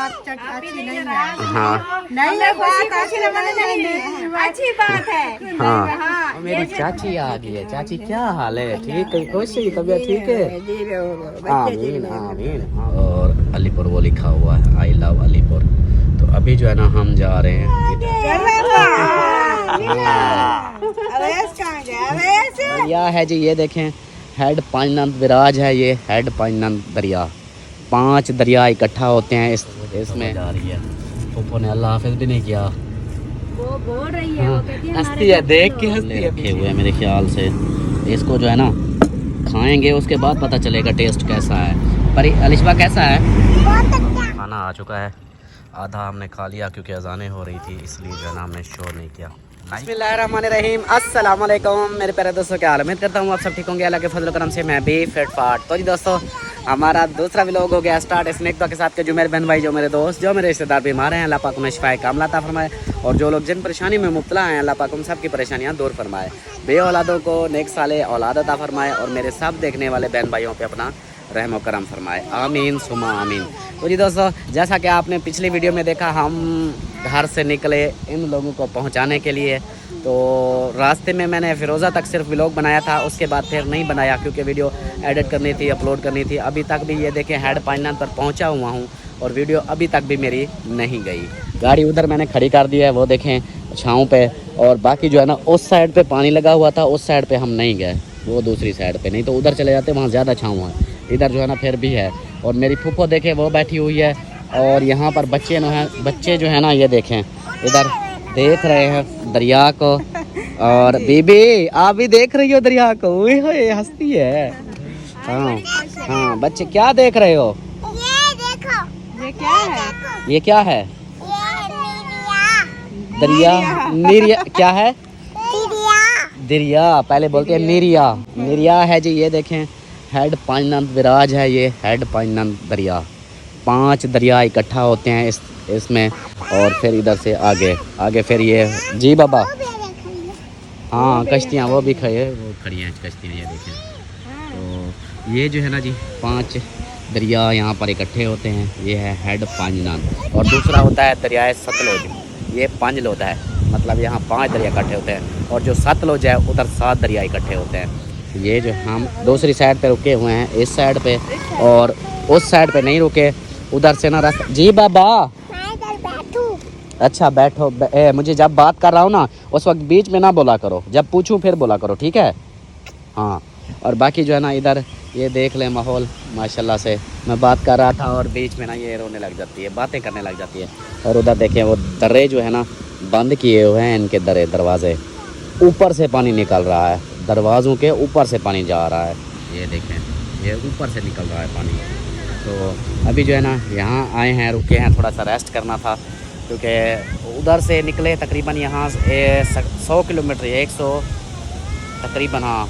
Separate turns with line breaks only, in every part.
बात अच्छी नहीं है।
हाँ
नहीं है बात अच्छी बात है।
हाँ मेरी चाची आ गई है। चाची क्या हाल है? ठीक है, खुश है, तबीयत ठीक है? आमीन आमीन। और अलीपुर वो लिखा हुआ है, आई लव अलीपुर। तो अभी जो है ना हम जा रहे हैं दरिया है जी, ये देखें हेड पांचनंद विराज है। ये हेड पांचनंद दरिया, 5 दरिया इकट्ठा होते हैं इसमें। जा रही है फूफो ने अल्लाह हाफिज भी नहीं किया,
वो बोल रही है, वो कहती है
हंसती है, देख के हंसती है। रखे हुए मेरे ख्याल से इसको जो है ना खाएंगे, उसके बाद पता चलेगा टेस्ट कैसा है। पर अलिशबा कैसा है? खाना आ चुका है, आधा हमने खा लिया क्योंकि अजानें हो रही थी, इसलिए जो है ना हमने शोर नहीं किया। बिस्मिल्लाहिर्रहमानिर्रहीम, अस्सलाम वालेकुम मेरे प्यारे दोस्तों, क्या हाल है? उम्मीद करता हूँ आप सब ठीक होंगे, अल्लाह के फजल करम से मैं भी फिट फाट। तो जी दोस्तों, हमारा दूसरा व्लॉग हो गया स्टार्ट स्नैक के साथ के। जो मेरे बहन भाई, जो मेरे दोस्त, जो मेरे रिश्तेदार बीमार हैं, अल्लाह पाक उन्हें शिफाए कामला अता फरमाए। और जो लोग जिन परेशानी में मुब्तला हैं, अल्लाह पाक उन सब की परेशानियाँ दूर फरमाए। बे औलादों को नेक साले औलाद अता फरमाए और मेरे सब देखने वाले बहन भाइयों पे अपना रहम करम फरमाए, आमीन सुमा आमीन। तो जी दोस्तों, जैसा कि आपने पिछली वीडियो में देखा, हम घर से निकले इन लोगों को पहुंचाने के लिए। तो रास्ते में मैंने फ़िरोज़ा तक सिर्फ व्लॉग बनाया था, उसके बाद फिर नहीं बनाया क्योंकि वीडियो एडिट करनी थी, अपलोड करनी थी। अभी तक भी ये देखें हेड पांचनंद पर पहुंचा हुआ हूं और वीडियो अभी तक भी मेरी नहीं गई। गाड़ी उधर मैंने खड़ी कर दी है, वो देखें छाँव पे। और बाकी जो है ना उस साइड पे पानी लगा हुआ था, उस साइड पे हम नहीं गए, वो दूसरी साइड पे, नहीं तो उधर चले जाते, वहाँ ज़्यादा छाँव है। इधर जो है ना फिर भी है। और मेरी फूफो देखें वो बैठी हुई है। और यहाँ पर बच्चे जो है ना ये देखें इधर देख रहे हैं दरिया को। और बीबी आप भी देख रही हो दरिया को? ओए होए हंसती है। हाँ हाँ बच्चे क्या देख रहे हो?
ये देखो, ये क्या है?
ये क्या है? दरिया निरिया क्या है? दरिया पहले बोलते हैं निरिया। निरिया है जी, ये देखें हेड पांचनंद विराज है। ये हेड पांचनंद दरिया, 5 दरिया इकट्ठा होते हैं इसमें। और फिर इधर से आगे फिर ये जी बाबा, हाँ कश्तियाँ वो भी खड़ी हैं कश्तियाँ, ये देखें। तो ये जो है ना जी 5 दरिया यहाँ पर इकट्ठे होते हैं, ये है हेड पांचनंद। और दूसरा होता है दरियाए सतलुज, ये पांचल होता है, मतलब यहाँ 5 दरिया इकट्ठे होते हैं। और जो सतलुज है उधर 7 दरिया इकट्ठे होते हैं। ये जो हम दूसरी साइड पे रुके हुए हैं, इस साइड पे, और उस साइड पे नहीं रुके, उधर से ना रास्ता। जी बाबा अच्छा बैठो। मुझे जब बात कर रहा हूँ ना उस वक्त बीच में ना बोला करो, जब पूछूं फिर बोला करो, ठीक है? हाँ। और बाकी जो है ना इधर ये देख लें माहौल माशाल्लाह से। मैं बात कर रहा था और बीच में ना ये रोने लग जाती है, बातें करने लग जाती है। और उधर देखें वो दर्रे जो है ना बंद किए हुए हैं, इनके दरवाजे, ऊपर से पानी निकल रहा है, दरवाज़ों के ऊपर से पानी जा रहा है। ये देखें ये ऊपर से निकल रहा है पानी। तो अभी जो है ना यहाँ आए हैं, रुके हैं, थोड़ा सा रेस्ट करना था क्योंकि उधर से निकले तकरीबन यहाँ 100 किलोमीटर, 100 तकरीबन, हाँ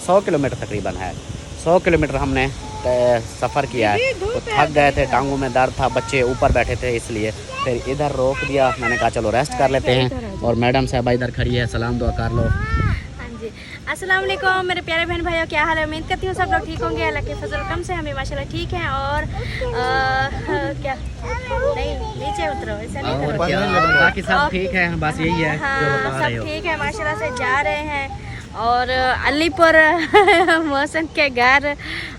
100 किलोमीटर तकरीबन है। 100 किलोमीटर हमने सफ़र किया है। तो थक गए थे, टांगों में दर्द था, बच्चे ऊपर बैठे थे, इसलिए फिर इधर रोक दिया। मैंने कहा चलो रेस्ट कर लेते हैं। और मैडम साहबा इधर खड़ी है, सलाम दुआ कर लो।
हाँ जी, अस्सलाम वालेकुम मेरे प्यारे बहन भाइयों, क्या हाल है? उम्मीद करती हूँ सब लोग ठीक होंगे, अल्लाह के फजल करम से हमें माशाल्लाह ठीक है। और क्या नहीं, नीचे उतरो, ऐसा नहीं करो।
बाकी सब ठीक है, बस यही है।
हाँ सब ठीक है माशाल्लाह से। जा रहे हैं और अलीपुर मौसम के घर,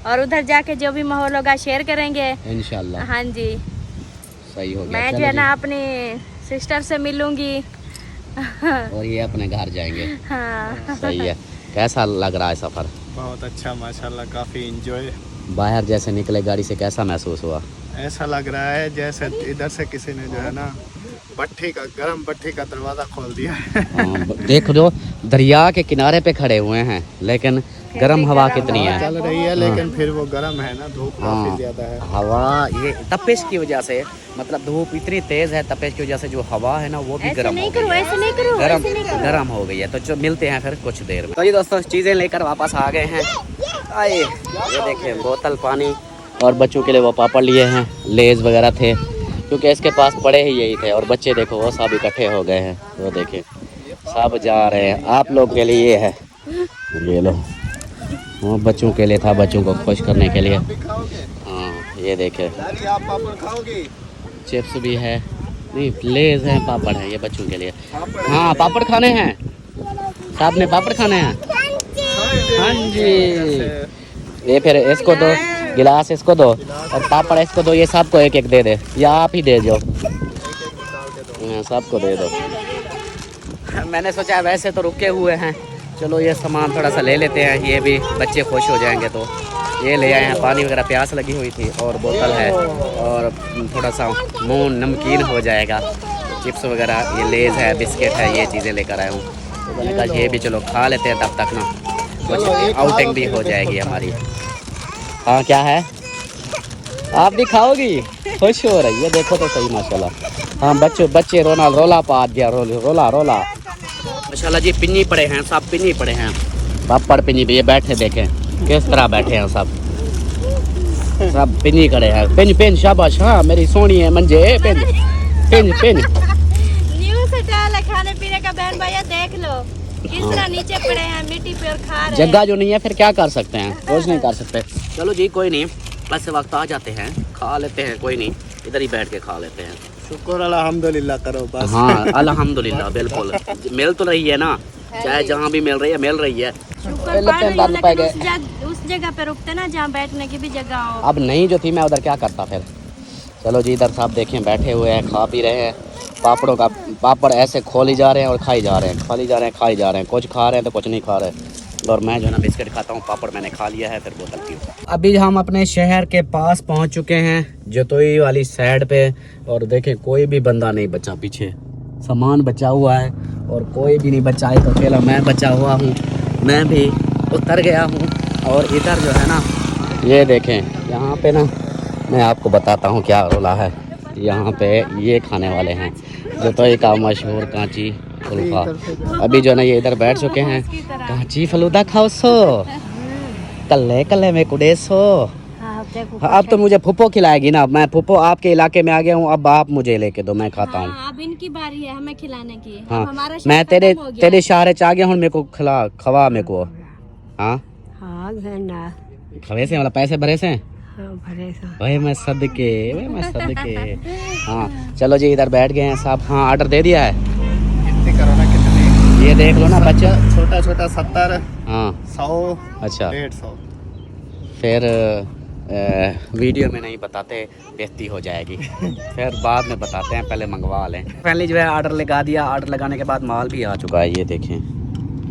और उधर जाके जो भी माहौल होगा शेयर करेंगे
इंशाल्लाह।
हाँ जी,
सही हो गया।
मैं जो है ना अपनी सिस्टर से मिलूंगी
और ये अपने घर जाएंगे।
हाँ
सही है। कैसा लग रहा है सफ़र?
बहुत अच्छा माशाल्लाह, काफ़ी इंजॉय।
बाहर जैसे निकले गाड़ी से कैसा महसूस हुआ?
ऐसा लग रहा है जैसे इधर से किसी ने जो है ना गर्म भट्टी का दरवाज़ा खोल दिया है।
देख दो दरिया के किनारे पे खड़े हुए हैं, लेकिन गर्म हवा कितनी है
चल रही है, लेकिन फिर वो गर्म है ना, धूप काफ़ी ज़्यादा है।
हवा ये तपिश की वजह से, मतलब धूप इतनी तेज़ है, तपिश की वजह से जो हवा है ना वो भी गर्म हो गई है, गर्म हो गई है। तो जो मिलते हैं फिर कुछ देर में। तो ये दोस्तों चीज़ें लेकर वापस आ गए हैं। आए ये देखें बोतल पानी, और बच्चों के लिए वो पापड़ लिए हैं, लेज वगैरह थे क्योंकि इसके पास पड़े ही यही थे। और बच्चे देखो वो सब इकट्ठे हो गए हैं, वो देखें सब जा रहे हैं। आप लोग के लिए ये है, ये लो, वो बच्चों के लिए था, बच्चों को खुश करने के लिए। हाँ ये देखे
दादी आप पापड़ खाओगी?
चिप्स भी है, नहीं लेज है, पापड़ है ये बच्चों के लिए। हाँ पापड़ खाने हैं, साहब ने पापड़ खाने हैं। हाँ जी, ये फिर इसको दो गिलास, इसको दो और पापड़ इसको दो, ये सबको एक एक दे दे, या आप ही दे दो, सबको दे दो। मैंने सोचा वैसे तो रुके हुए हैं, चलो ये सामान थोड़ा सा ले लेते हैं, ये भी बच्चे खुश हो जाएंगे। तो ये ले आए हैं, पानी वगैरह प्यास लगी हुई थी और बोतल है और थोड़ा सा मुँह नमकीन हो जाएगा, चिप्स वगैरह, ये लेज है, बिस्किट है, ये चीज़ें लेकर आया हूँ। तो मैंने कहा ये भी चलो खा लेते हैं, तब तक ना कुछ आउटिंग भी हो जाएगी हमारी। हाँ क्या है, आप भी खाओगी? खुश हो रही है, देखो तो सही माशाल्लाह। हाँ बच्चे रोला पा दिया, रोला माशाल्लाह जी। पिन्नी पड़े हैं, सब पिन्नी पड़े हैं, पापड़ पिन्नी भी। ये बैठे देखें किस तरह बैठे हैं, सब पिन्नी करे हैं। पेन शाबाश, हाँ मेरी सोनी है मंजे, पेन
न्यू स्टाइल है खाने पीने का बहन भैया, देख लो किस तरह नीचे पड़े हैं मिट्टी पे और खा रहे हैं।
जगह जो नहीं है फिर क्या कर सकते हैं, कुछ नहीं कर सकते। चलो जी कोई नहीं, बस वक्त आ जाते हैं, खा लेते हैं, कोई नहीं इधर ही बैठ के खा लेते हैं।
शुक्र अल्हम्दुलिल्लाह करो बस।
हाँ अल्हम्दुलिल्लाह, बिल्कुल मिल तो रही है ना, चाहे जहाँ भी मिल रही है मिल रही है।
उस जगह पे रुकते ना जहाँ बैठने की भी जगह हो।
अब नहीं जो थी मैं उधर क्या करता फिर। चलो जी इधर साहब देखें बैठे हुए हैं, खा पी रहे हैं। पापड़ों का पापड़ ऐसे खोली जा रहे हैं और खाई जा रहे हैं, खाली जा रहे हैं, खाई जा रहे हैं, कुछ खा रहे हैं तो कुछ नहीं खा रहे। और मैं जो है ना बिस्किट खाता हूँ, पापड़ मैंने खा लिया है, फिर बोतल पी। अभी हम अपने शहर के पास पहुँच चुके हैं, जतोई वाली साइड पे, और देखें कोई भी बंदा नहीं बचा पीछे, सामान बचा हुआ है और कोई भी नहीं बचा है। तो अकेला मैं बचा हुआ हूँ, मैं भी उतर गया हूँ। और इधर जो है ना ये देखें, यहाँ पे ना मैं आपको बताता हूँ क्या रोला है। यहाँ पे ये खाने वाले हैं जतोई का मशहूर कांची फलूदा। अभी जो है ना ये इधर बैठ चुके हैं, कांची फलूदा खाओ सो, कल्ले में कुड़े सो। अब तो मुझे फुप्पो खिलाएगी ना, मैं फुप्पो आपके इलाके में आ गया हूँ, अब आप मुझे लेके दो, मैं खाता हूँ।
अब इनकी बारी है हमें खिलाने की।
हाँ मैं तेरे शहर च आ गया हूँ, मेरे को खवा मेरे को। हाँ खवे से मतलब पैसे भरे से भाई मैं सदके। हाँ चलो जी इधर बैठ गए हैं साहब। हाँ ऑर्डर दे दिया है,
करो ना कितने,
ये देख लो ना बच्चा,
छोटा 70,
हाँ
100,
अच्छा
150।
फिर वीडियो में नहीं बताते, बेइज्जती हो जाएगी, फिर बाद में बताते हैं, पहले मंगवा लें। पहले जो है ऑर्डर लगा दिया, ऑर्डर लगाने के बाद माल भी आ चुका है। ये देखें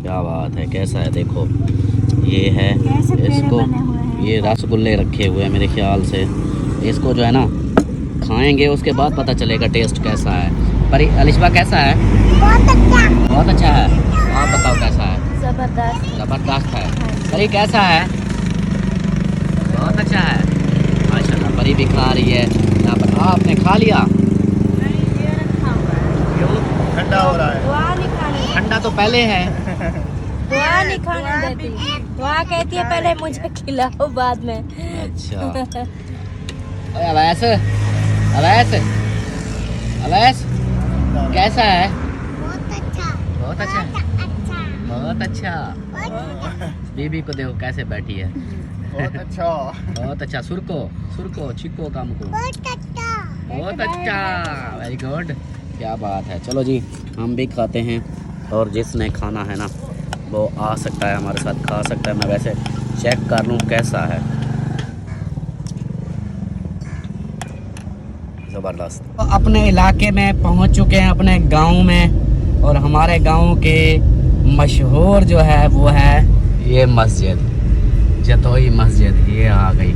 क्या बात है, कैसा है देखो, ये है इसको, ये रसगुल्ले रखे हुए हैं मेरे ख्याल से। इसको जो है ना खाएंगे, उसके बाद पता चलेगा टेस्ट कैसा है। पर अलिशबा कैसा है? बहुत अच्छा है। आप बताओ कैसा है? ज़बरदस्त है। परी कैसा है? बहुत अच्छा है माशाल्लाह। परी भी खा रही है यहाँ पर। आपने खा लिया? क्यों?
ठंडा हो रहा है।
ठंडा तो पहले है।
दुआ नहीं खाने देती, दुआ कहती है पहले मुझे खिलाओ बाद में।
अच्छा अवैस कैसा है? बहुत अच्छा। बीबी को देखो कैसे बैठी है, बहुत अच्छा। सुरको छिको काम को, बहुत अच्छा, वेरी गुड, क्या बात है। चलो जी हम भी खाते हैं, और जिसने खाना है ना वो आ सकता है हमारे साथ, खा सकता है। मैं वैसे चेक कर लूँ कैसा है। ज़बरदस्त। अपने इलाके में पहुंच चुके हैं, अपने गांव में, और हमारे गांव के मशहूर जो है वो है ये मस्जिद, जतोई मस्जिद। ये आ गई,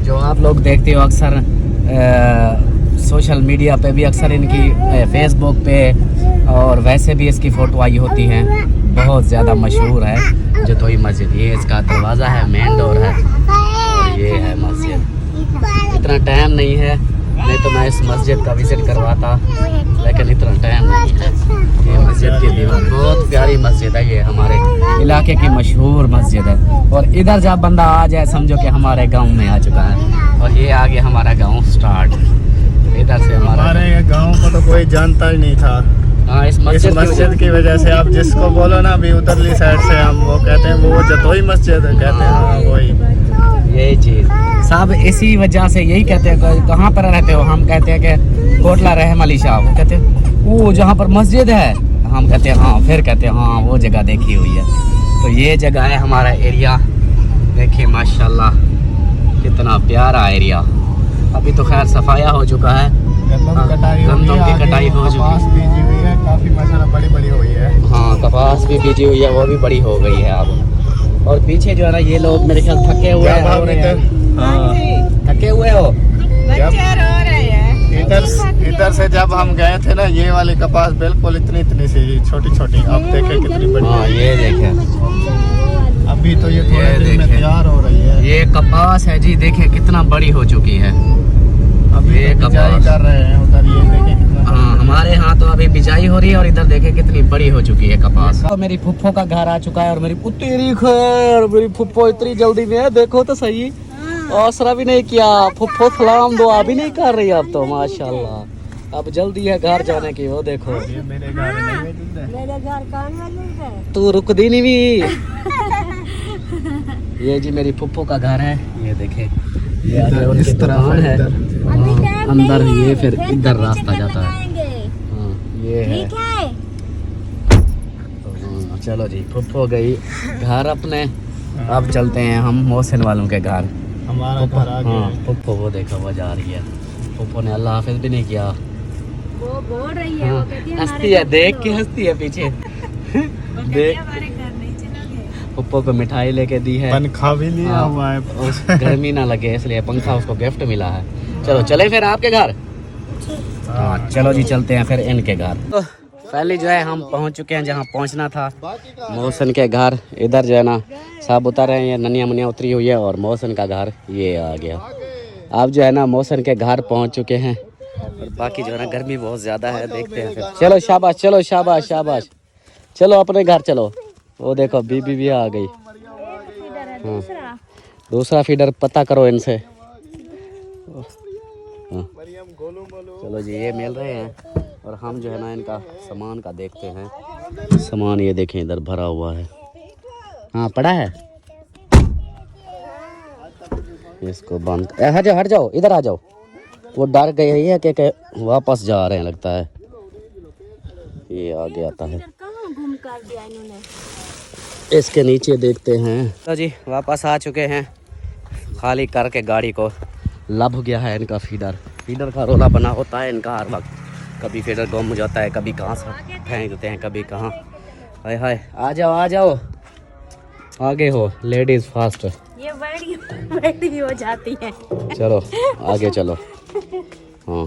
जो आप लोग देखते हो अक्सर सोशल मीडिया पे भी, अक्सर इनकी फेसबुक पे और वैसे भी इसकी फ़ोटो आई होती हैं। बहुत ज़्यादा मशहूर है जतोई मस्जिद। ये इसका दरवाज़ा है, मेन डोर है, और ये है मस्जिद। इतना टाइम नहीं है, नहीं तो मैं इस मस्जिद का विज़िट करवाता, लेकिन इतना टाइम नहीं है। ये मस्जिद की दीवार बहुत प्यारी मस्जिद है, ये हमारे इलाके की मशहूर मस्जिद है। और इधर जब बंदा आ जाए समझो कि हमारे गांव में आ चुका है। और ये आगे हमारा गांव स्टार्ट, इधर से
हमारे गांव को तो कोई जानता ही नहीं था।
हाँ इस
मस्जिद की वजह से आप जिसको बोलो ना अभी उधरली साइड से, हम वो कहते हैं वो जतोई मस्जिद कहते हैं। हाँ वही
यही चीज़। साहब इसी वजह से यही कहते हैं कहाँ पर रहते हो, हम कहते हैं कि कोटला रहम अली शाह। वो कहते हैं वो जहाँ पर मस्जिद है, हम कहते हैं हाँ, फिर कहते हैं हाँ वो जगह देखी हुई है। तो ये जगह है हमारा एरिया, देखिए माशाल्लाह कितना प्यारा एरिया। अभी तो खैर सफाया हो चुका है, गंदम की कटाई हो चुकी है,
काफी माशाल्लाह बड़ी हुई है।
हाँ कपास भी बीजी हुई है, वो भी बड़ी हो गई है अब। और पीछे जो है ना ये लोग मेरे ख्याल थके हुए हैं। थके हुए हो?
इधर से जब हम गए थे ना, ये वाली कपास बिल्कुल इतनी सी छोटी, अब देखे कितनी बड़ी।
हाँ ये देखे,
अभी तो ये थोड़े दिन में तैयार हो रही है।
ये कपास है जी, देखे कितना बड़ी हो चुकी है।
अभी
ये
तो बिजाई कर रहे हैं उधर, ये देखे कितना।
हाँ हमारे यहाँ तो अभी बिजाई हो रही है और इधर देखे कितनी बड़ी हो चुकी है कपास। तो मेरी फुफ्फो का घर आ चुका है और मेरी तेरी खैर, मेरी फुफ्फो इतनी जल्दी में, देखो तो सही, आसरा भी नहीं किया। फुफ्फो सलाम दुआ भी नहीं कर रही अब तो माशाल्लाह। अब जल्दी है घर जाने की, वो देखो।
ये मेरे घर नहीं,
तू रुक दी नहीं भी। ये जी मेरी फुफ्फो का घर है, ये देखे, ये आगे इस तरफ है अंदर, ये फिर इधर रास्ता जाता है। हाँ ये है। तो चलो जी, फुफ्फो गई घर अपने, अब चलते हैं हम मोहसिन वालों के घर।
हमारा घर आ गया।
हाँ फुफ्फो वो देखो वो जा रही है। फुफ्फो ने अल्लाह हाफिज भी नहीं किया,
वो बोल रही है, वो कहती है
हंसती है, देख के हंसती है पीछे। देख पप्पो को मिठाई लेके दी है,
पंखा भी लिया हुआ है,
गर्मी ना लगे इसलिए पंखा उसको गिफ्ट मिला है। चलो चले फिर आपके घर। हाँ चलो जी चलते हैं फिर इनके घर। तो पहले जो है हम पहुंच चुके हैं जहां पहुंचना था, मोहसिन के घर। इधर जो है ना सब उतर रहे हैं, ननिया मुनिया उतरी हुई है और मोहसिन का घर ये आ गया। अब जो है ना मोहसिन के घर पहुंच चुके हैं और बाकी जो है ना गर्मी बहुत ज़्यादा है, देखते हैं फिर। चलो शाबाश, चलो शाबाश शाबाश, चलो अपने घर चलो। वो देखो बीबी भी आ गई। हाँ दूसरा फीडर पता करो इनसे। हाँ चलो जी ये मिल रहे हैं और हम जो है ना इनका सामान का देखते हैं। सामान ये देखें इधर भरा हुआ है। हाँ पड़ा है, इसको बंद। हट जाओ हट जाओ, इधर आ जाओ। वो डर गई है कि वापस जा रहे हैं लगता है, ये आगे आता है।
घूम कर दिया इन्होंने।
इसके नीचे देखते हैं। तो जी वापस आ चुके हैं, खाली करके गाड़ी को। लब हो गया है इनका फीडर। फीडर का रोला बना होता है इनका हर वक्त, कभी फीडर गुम हो जाता है, कभी कहाँ से फेंक देते हैं, कभी कहाँ। हाय हाय आ जाओ आ जाओ, आगे हो, लेडीज फास्ट।
ये बैठी हो जाती है।
चलो आगे चलो। हाँ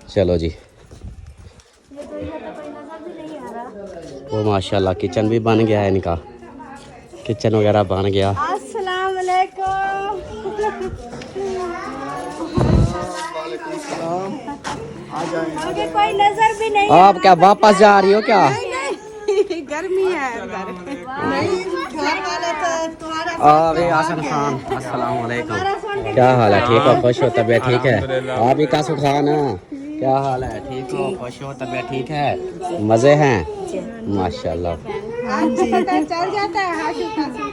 चलो जी। वो माशाल्लाह किचन भी बन गया है इनका, किचन वगैरह बन गया।
अस्सलाम वालेकुम। मुझे कोई नजर भी नहीं।
आप क्या वापस जा रही हो क्या?
गर्मी है अंदर। नहीं घर वाले तो तुम्हारा
अरे आसन खान अस्सलाम वालेकुम, क्या हाल है? ठीक हो, खुश हो, तबीयत ठीक है? आप ही का सुखान है, क्या हाल है? ठीक हो, खुश हो, तबीयत ठीक है, मज़े हैं माशाल्लाह।
चल जाता है हाशु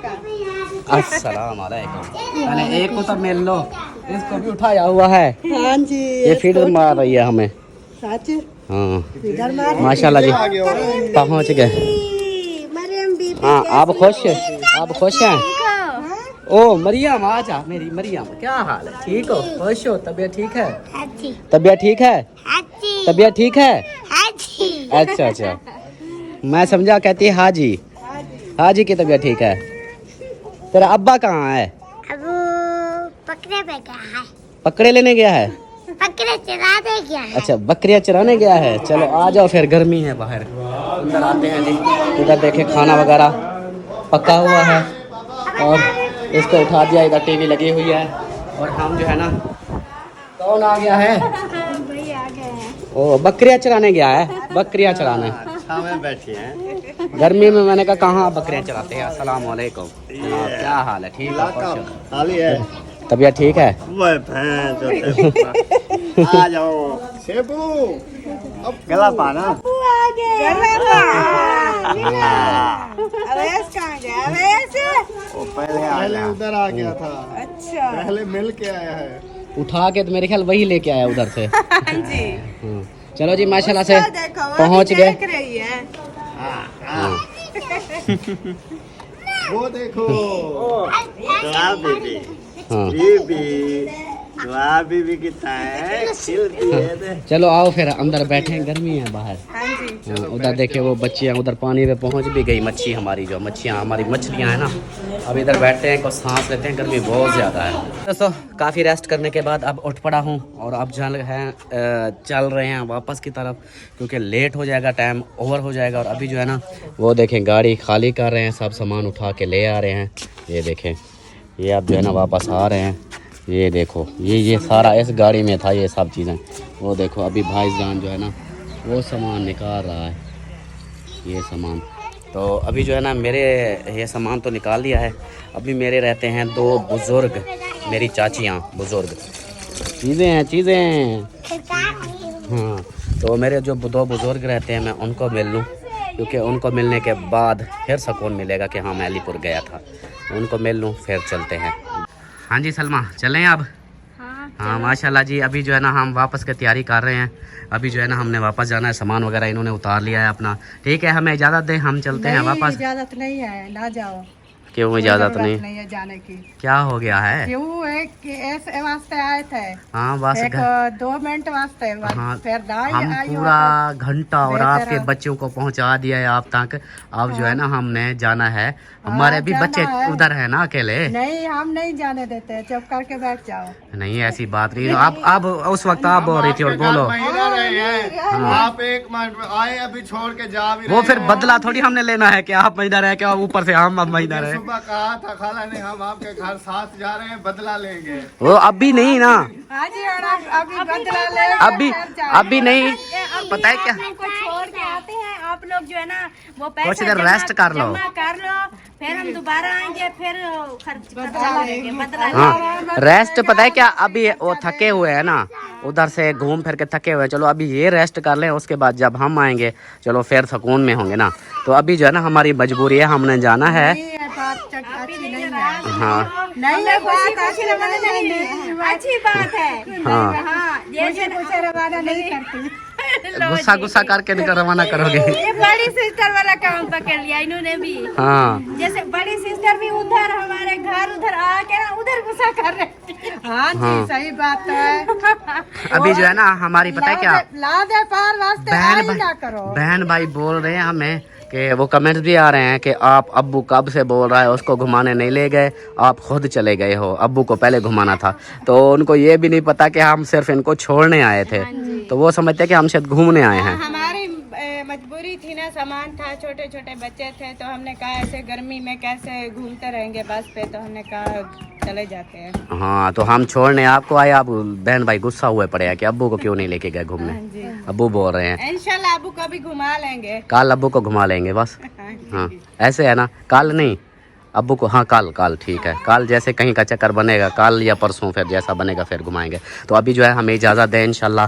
का।
अस्सलाम वालेकुम। पहले एक को तो मिल लो, इसको भी उठाया हुआ है।
हाँ जी
ये फीडर मार रही है हमें।
सच
हाँ माशाल्लाह जी पहुँच गए। हाँ आप खुश हैं? ओ मरियम आ जा, मेरी मरियम क्या हाल है? ठीक हो, खुश हो, तबीयत ठीक है? तबीयत ठीक है? तबीयत ठीक है? अच्छा अच्छा, मैं समझा कहती है हाजी। हाजी की तबीयत ठीक है। तेरा अब्बा कहाँ है?
पकड़े पे गया है।
पकड़े लेने गया है?
बकरे चराने गया है।
अच्छा बकरियाँ चराने गया है। चलो आ जाओ फिर, गर्मी है बाहर, अंदर आते हैं जी। इधर देखे खाना वगैरह पका हुआ है और इसको उठा दिया, इधर टीवी लगी हुई है और हम जो है ना, कौन आ गया है? ओ बकरियाँ चराने गया है, बकरियाँ चराने।
अच्छा में बैठे हैं
गर्मी में, मैंने कहा कहाँ बकरियाँ चराते हैं। अस्सलाम वालेकुम, क्या हाल है? ठीक है,
खाली है,
तबीयत ठीक है?
आ जाओ शेबू, अब गला पाना।
अवैस कहाँ गया? अवैस
वो पहले उधर आ गया था,
अच्छा
पहले मिल के आया है।
उठा के तो मेरे ख्याल वही लेके आया उधर से।
हाँ जी।
चलो जी माशाल्लाह से
देखो वो
पहुंच
भी
गए।
देख रही है।
वो देखो
चलो आओ फिर अंदर बैठे, गर्मी है बाहर।
हाँ जी।
उधर देखिए वो बच्चियाँ उधर पानी में पहुंच भी गई, मच्छी हमारी जो मच्छियाँ हमारी मछलियाँ हैं ना, अब इधर बैठते हैं कुछ सांस लेते हैं, गर्मी बहुत ज़्यादा है। दोस्तों काफ़ी रेस्ट करने के बाद अब उठ पड़ा हूँ और अब चल रहे हैं वापस की तरफ, क्योंकि लेट हो जाएगा, टाइम ओवर हो जाएगा। और अभी जो है ना वो देखें गाड़ी खाली कर रहे हैं, सब सामान उठा के ले आ रहे हैं। ये देखें ये अब जो है ना वापस आ रहे हैं। ये देखो ये सारा इस गाड़ी में था, ये सब चीज़ें। वो देखो अभी भाईजान जो है ना वो सामान निकाल रहा है, ये सामान। तो अभी जो है ना मेरे ये सामान तो निकाल लिया है। अभी मेरे रहते हैं दो बुज़ुर्ग, मेरी चाचियाँ बुज़ुर्ग, चीज़ें हाँ। तो मेरे जो दो बुज़ुर्ग रहते हैं मैं उनको मिल लूँ, क्योंकि उनको मिलने के बाद फिर सुकून मिलेगा कि हाँ मैं अलीपुर गया था। उनको मिल लूँ फिर चलते हैं। हाँ जी सलमा चलें अब? हाँ माशाल्लाह जी। अभी जो है ना हम वापस की तैयारी कर रहे हैं। अभी जो है ना हमने वापस जाना है, सामान वगैरह इन्होंने उतार लिया है अपना। ठीक है हमें इजाज़त दें, हम चलते हैं वापस।
इजाजत नहीं है, ना जाओ।
क्यों इजाज़त नहीं?
नहीं है जाने की।
क्या हो गया है?
क्यों एक ऐसे वास्ते आए थे।
हाँ बस
एक 2 मिनट वास्ते।
हाँ,
फिर
हम पूरा घंटा और आपके बच्चों को पहुंचा दिया है आप तक। अब जो है ना हमने जाना है, हमारे भी बच्चे उधर है ना अकेले।
नहीं हम नहीं जाने देते, चुप करके बैठ जाओ।
नहीं ऐसी बात नहीं। अब उस वक्त आप बोल रही थी और बोलो।
आप एक मिनट में आए, अभी छोड़ के जा भी
वो फिर बदला थोड़ी हमने लेना है कि आप महीना रहे, क्या ऊपर से हम अब महीना रहे।
सुबह कहा था खाला ने हम आपके घर साथ जा रहे हैं, बदला लेंगे।
वो अभी नहीं ना,
अभी बदला ले।
अभी नहीं। पता है क्या,
को छोड़ के आते हैं आप लोग जो है ना वो
कुछ
पैसा
देर रेस्ट कर लो।
जमा कर लो, फिर हम दोबारा आएंगे, फिर खर्च लेंगे, बदला
हाँ रेस्ट। पता है क्या, अभी वो थके हुए हैं ना, उधर से घूम फिर के थके हुए हैं। चलो अभी ये रेस्ट कर लें, उसके बाद जब हम आएंगे चलो फिर सुकून में होंगे ना। तो अभी जो है ना हमारी मजबूरी है, हमने जाना है। हाँ
नहीं अच्छी बात है।
हाँ
जैसे कुछ रवाना नहीं करती।
गुस्सा करके निकल रवाना करोगे।
ये बड़ी सिस्टर वाला काम पकड़ लिया इन्होंने भी।
हाँ
जैसे बड़ी सिस्टर भी उधर हमारे घर उधर आके ना उधर गुस्सा कर रहे।
हाँ जी सही बात है।
अभी जो है ना हमारी पता है क्या,
ला दे पार वास्ते आई ना करो।
बहन भाई बोल रहे हैं हमें कि वो कमेंट्स भी आ रहे हैं कि आप अब्बू कब से बोल रहा है उसको घुमाने नहीं ले गए, आप खुद चले गए हो, अब्बू को पहले घुमाना था। तो उनको ये भी नहीं पता कि हम सिर्फ इनको छोड़ने आए थे, तो वो समझते कि हम शायद घूमने आए हैं।
हमारी मजबूरी थी ना, सामान था, छोटे छोटे बच्चे थे, तो हमने कहा ऐसे गर्मी में कैसे घूमते रहेंगे बस पे, तो हमने कहा चले जाते हैं।
हाँ तो हम छोड़ने आपको आए, आप बहन भाई गुस्सा हुए पड़े हैं कि अब्बू को क्यों नहीं लेके गए घूमने। अब्बू बोल रहे हैं
इंशाल्लाह अब्बू को भी घुमा लेंगे,
कल अब्बू को घुमा लेंगे बस। हाँ ऐसे है ना, कल नहीं अब्बू को, हाँ कल ठीक है, कल जैसे कहीं का चक्कर बनेगा, कल या परसों फिर जैसा बनेगा फिर घुमाएंगे। तो अभी जो है हमें इजाज़त दें इंशाल्लाह।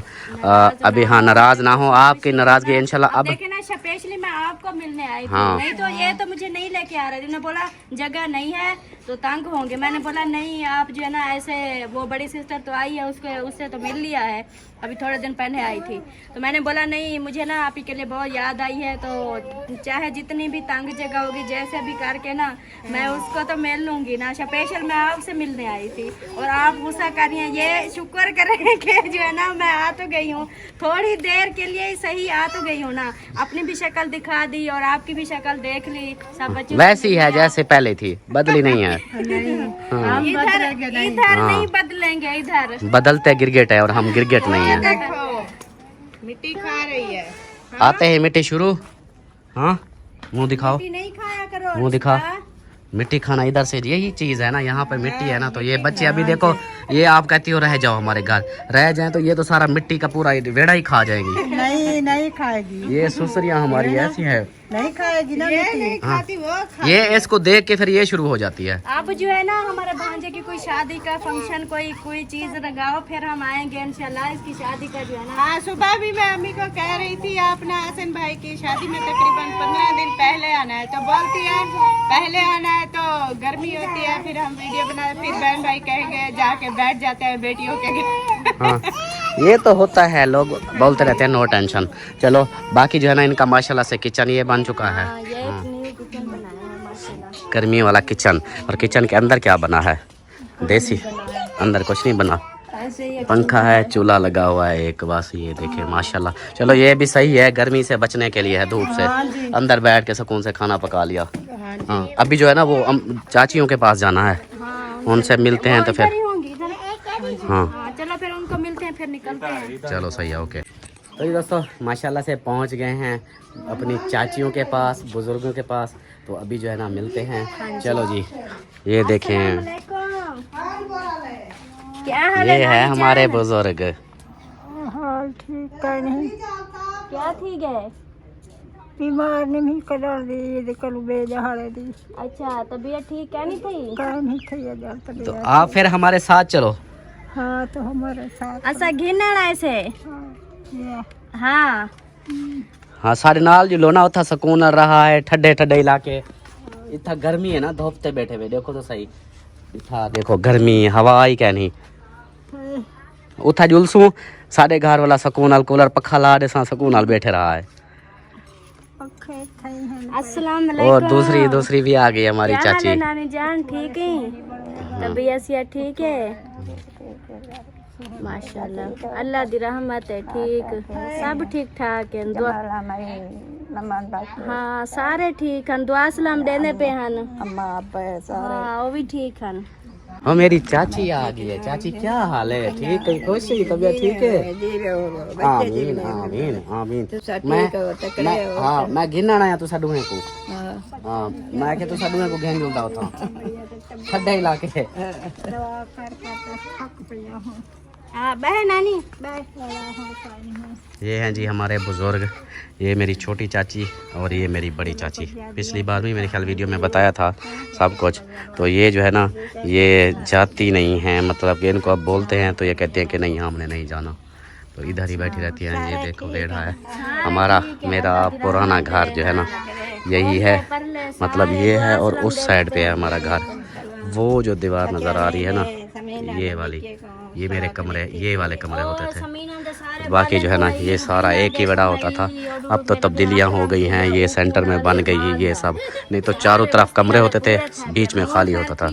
अभी हाँ नाराज़ ना हो, आपकी नाराज़गी इंशाल्लाह। अब
देखे ना स्पेशली मैं आपको मिलने आई थी।
हाँ।
नहीं तो ये तो मुझे नहीं लेके आ रहे थे। उन्होंने बोला जगह नहीं है तो तंग होंगे। मैंने बोला नहीं आप जो है ना ऐसे, वो बड़ी सिस्टर तो आई है, उससे तो मिल लिया है, अभी थोड़े दिन पहले आई थी। तो मैंने बोला नहीं मुझे ना आप ही के लिए बहुत याद आई है, तो चाहे जितनी भी तंग जगह होगी जैसे भी करके ना मैं उसको तो मिल लूंगी ना। स्पेशल मैं आपसे मिलने आई थी और आप गुस्सा कर रही हैं। ये शुक्र करें कि जो है ना मैं आ तो गई हूँ, थोड़ी देर के लिए ही सही आ तो गई हूँ ना, अपनी भी शक्ल दिखा दी और आपकी भी शक्ल देख ली। सब बच्चे
वैसी है जैसे पहले थी, बदली नहीं है।
इधर नहीं बदलेंगे, इधर
बदलते गिरगिट है और हम गिरगिट नहीं है।
देखो मिट्टी खा रही है।
आते हैं मिट्टी शुरू। हाँ मुंह दिखाओ,
नहीं खाया करो।
मुंह दिखा। मिट्टी खाना इधर से यही चीज है ना, यहाँ पर मिट्टी है ना, तो ये बच्चे अभी देखो ये आप कहती हो रह जाओ हमारे घर, रह जाए तो ये तो सारा मिट्टी का पूरा वेड़ा ही खा जाएगी।
नहीं नहीं खाएगी,
ये सुसरियाँ हमारी ऐसी है,
नहीं खाएगी ना, ये नहीं खाती वो
ये इसको देख के फिर ये शुरू हो जाती है।
आप जो है ना हमारे भांजे की कोई शादी का फंक्शन कोई चीज लगाओ, फिर हम आएंगे इंशाल्लाह इसकी शादी का जो है ना।
हाँ, सुबह भी मैं अम्मी को कह रही थी अपना हसन भाई की शादी में तकरीबन 15 दिन पहले आना है, तो बोलती है पहले आना है तो गर्मी होती है, फिर हम वीडियो बना, फिर बहन भाई कहेंगे जाके बैठ जाते हैं बेटियों के घर।
हाँ, ये तो होता है, लोग बोलते रहते हैं नो टेंशन। चलो बाकी जो है ना इनका माशाल्लाह से किचन ये बन चुका है, गर्मी वाला किचन। और किचन के अंदर क्या बना है, देसी, अंदर कुछ नहीं बना, पंखा है, चूल्हा लगा हुआ है एक, बस ये देखिए माशाल्लाह। चलो ये भी सही है, गर्मी से बचने के लिए है, धूप से, अंदर बैठ के सुकून से खाना पका लिया। हाँ, अभी जो है ना वो चाचियों के पास जाना है, उनसे मिलते हैं तो फिर हाँ
चलो फिर उनको मिलते हैं, फिर निकलते हैं।
चलो सही है, ओके। तो ये दोस्तों माशाल्लाह से पहुंच गए हैं अपनी चाचियों के पास, बुजुर्गों के पास, तो अभी जो है ना मिलते हैं। चलो जी, ये देखें,
क्या हाल
ये है हमारे बुजुर्ग।
हाल ठीक है नहीं,
क्या ठीक है?
बीमार नहीं कर दी कल बेजहारे दी।
अच्छा, तबीयत ठीक क्या नहीं थी?
कहीं नहीं थी
तो आप फिर हमारे साथ चलो।
हाँ, तो हमारे साथ
अच्छा घिनना ऐसे। हाँ
हाँ, सारे नाल जो लोना उथा सुकून रहा है, ठंडे ठंडे इलाके, इतना गर्मी है ना, धूपते बैठे हुए देखो तो सही, इतना देखो गर्मी, हवा ही क्या नहीं, उथा जुलसू साढ़े घर वाला सुकून कूलर पखा ला दे सुकून बैठे रहा है।
अस्सलाम
और
वालेकुम।
दूसरी भी आ गई हमारी
क्या हाल
चाची।
है नानी जान, ठीक है? तबीयत से ठीक है? माशाल्लाह, अल्लाह दी रहमत है, ठीक सब ठीक ठाक है। हाँ सारे ठीक हैं, दुआ सलाम देने पे हैं, हाँ वो भी ठीक हैं।
हाँ, मेरी चाची आ गई है। चाची क्या हाल है, ठीक है, खुश है, तबीयत ठीक है? आमीन आमीन आमीन। मैं गिनना आया तो साडू को, हाँ मैं के तो साडू को घेन जुलदा था ठंडा इलाके।
बहन नानी,
ये हैं जी हमारे बुजुर्ग, ये मेरी छोटी चाची और ये मेरी बड़ी चाची। पिछली बार भी मेरे ख्याल वीडियो में बताया था सब कुछ। तो ये जो है ना ये जाती नहीं हैं, मतलब कि इनको अब बोलते हैं तो ये कहते हैं कि नहीं हमने नहीं जाना, तो इधर ही बैठी रहती हैं। ये देखो बेड़ा है हमारा, मेरा पुराना घर जो है ना यही है, मतलब ये है, और उस साइड पे है हमारा घर। वो जो दीवार नज़र आ रही है ना ये वाली, ये मेरे कमरे, ये वाले कमरे होते थे। बाकी जो है ना ये सारा एक ही बड़ा होता था। अब तो तब्दीलियाँ हो गई हैं, ये सेंटर में बन गई है ये सब, नहीं तो चारों तरफ कमरे होते थे, बीच में खाली होता था।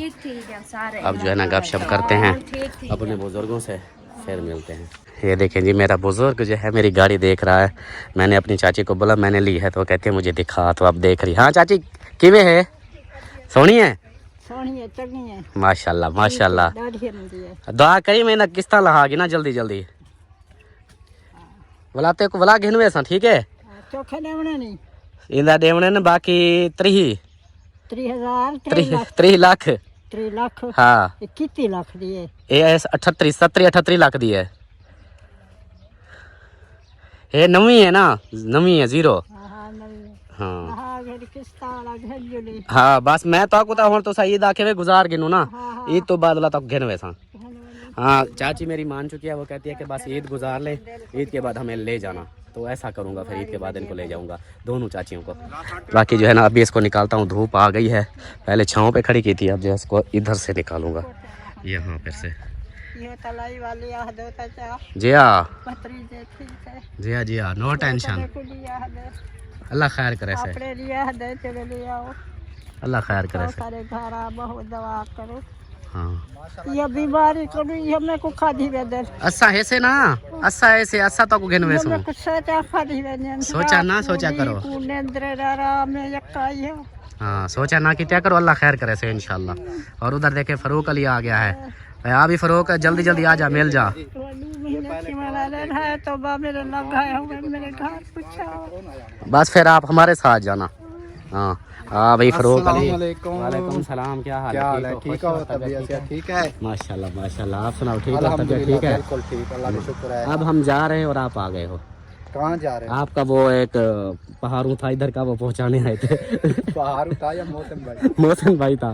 अब जो है ना गपशप करते हैं अपने बुजुर्गों से, फिर मिलते हैं। ये देखें जी मेरा बुजुर्ग जो है मेरी गाड़ी देख रहा है। मैंने अपनी चाची को बोला मैंने ली है, तो कहते हैं मुझे दिखा, तो अब देख रही। हाँ चाची किਵੇਂ है, सोनी है? माशाल्लाह माशाल्लाह, दुआ करी मैं ना किस्ता लहागी ना जल्दी जल्दी बुलाते को बुला घेनवे सा, ठीक है?
चोखे देवने नहीं,
इंदा देवने ने बाकी 30 लाख
3 लाख।
हाँ
कितने लाख दिए?
ये 38 लाख दी है। ये नवी है ना, नवी है, 0। हाँ हाँ बस मैं तो कुता हूँ तो सही दाखे वे गुजार गिनू ना, ईद तो बाद तक घेन वैसा। हाँ चाची मेरी मान चुकी है, वो कहती है कि बस ईद गुजार ले, ईद के बाद हमें ले जाना, तो ऐसा करूँगा, फिर ईद के बाद इनको ले जाऊँगा दोनों चाचियों को। बाकी जो है ना अभी इसको निकालता हूँ, धूप आ गई है, पहले छाँव पे खड़ी की थी, अब जो है इसको इधर से निकालूंगा, यहाँ फिर से। जी हाँ जी हाँ जी हाँ, नो टेंशन, अल्लाह खैर करे से, अल्लाह खैर करे से। हाँ
ये बीमारी करू ये मैं को खादी वेदर
असा ऐसे ना, असा ऐसे असा तो को घेनवे सो
कुछ सोचा खादी वेदर,
सोचा ना सोचा करो, हाँ सोचा ना कि क्या करो, अल्लाह खैर करे से इंशाल्लाह। और उधर देखे फरूक अली आ गया है, यहाँ भी फरूक जल्दी जल्दी आ जा, मिल जा।
तो मेरे लगा है मेरे घर पूछा,
बस फिर आप हमारे साथ जाना, हाँ हाँ भाई फरूक अली।
अस्सलामुअलैकुम।
वालेकुम सलाम, क्या हाल
क्या हाल है?
हो?
ठीक
खुश
हो?
हो?
तबीयत
ठीक है?
ठीक है?
माशाल्लाह माशाल्लाह। आप सुनाओ, ठीक हो? तबीयत
अल्हम्दुलिल्लाह
ठीक है?
बिल्कुल ठीक, अल्लाह का शुक्र है।
अब हम जा रहे हैं और आप आ गए हो।
कहाँ जा रहे हैं?
आपका वो एक पहाड़ू था इधर का, वो पहुंचाने आए थे।
पहाड़ उठा या मौसम भाई?
मौसम भाई था,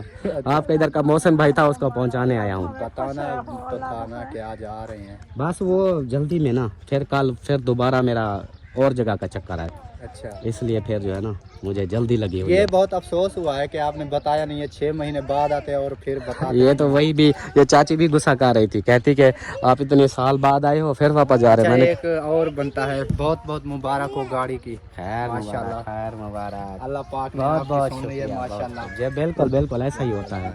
आपका इधर का मौसम भाई था, उसको पहुंचाने आया हूँ।
बताना तो था ना कि आज आ रहे हैं।
बस वो जल्दी में ना, फिर कल फिर दोबारा मेरा और जगह का चक्कर है,
अच्छा,
इसलिए फिर जो है ना मुझे जल्दी लगी हुई
ये
है।
बहुत अफसोस हुआ है कि आपने बताया नहीं है। 6 महीने बाद आते और फिर बता
ये तो वही भी, ये चाची भी गुस्सा कर रही थी, कहती कि आप इतने साल बाद आए हो फिर वापस जा रहे हो। मैंने
एक और बनता है, बहुत बहुत मुबारक हो गाड़ी की।
खैर
माशाल्लाह।
मुबारक, खैर मुबारक।
अल्लाह पाक ने
बहुत
आपकी
बहुत
सुन ली है,
शुक्रिया।
माशाल्लाह।
बहुत- जी बिल्कुल बिल्कुल ऐसा ही होता है।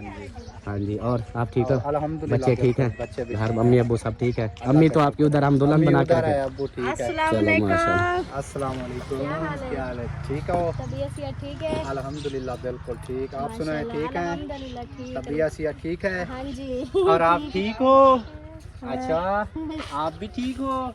हाँ जी, और आप ठीक हो?
अल्हम्दुलिल्लाह
बच्चे ठीक हैं?
बच्चे भी
घर मम्मी अब्बू सब ठीक है? अम्मी तो आपकी उधर हम दुल्हन बना के
उधर है,
रखे।
अब्बू ठीक है।
अस्सलाम
चलो
वालेकुम।
माशाल्लाह।
अस्सलाम वालेकुम, क्या हाल है? ठीक हो?
तबीयत सेहत ठीक है?
अल्हम्दुलिल्लाह बिल्कुल ठीक। आप सुनाए ठीक हैं?
अल्हम्दुलिल्लाह ठीक।
तबीयत सेहत ठीक है?
हाँ जी।
और आप ठीक हो? अच्छा, आप भी ठीक हो?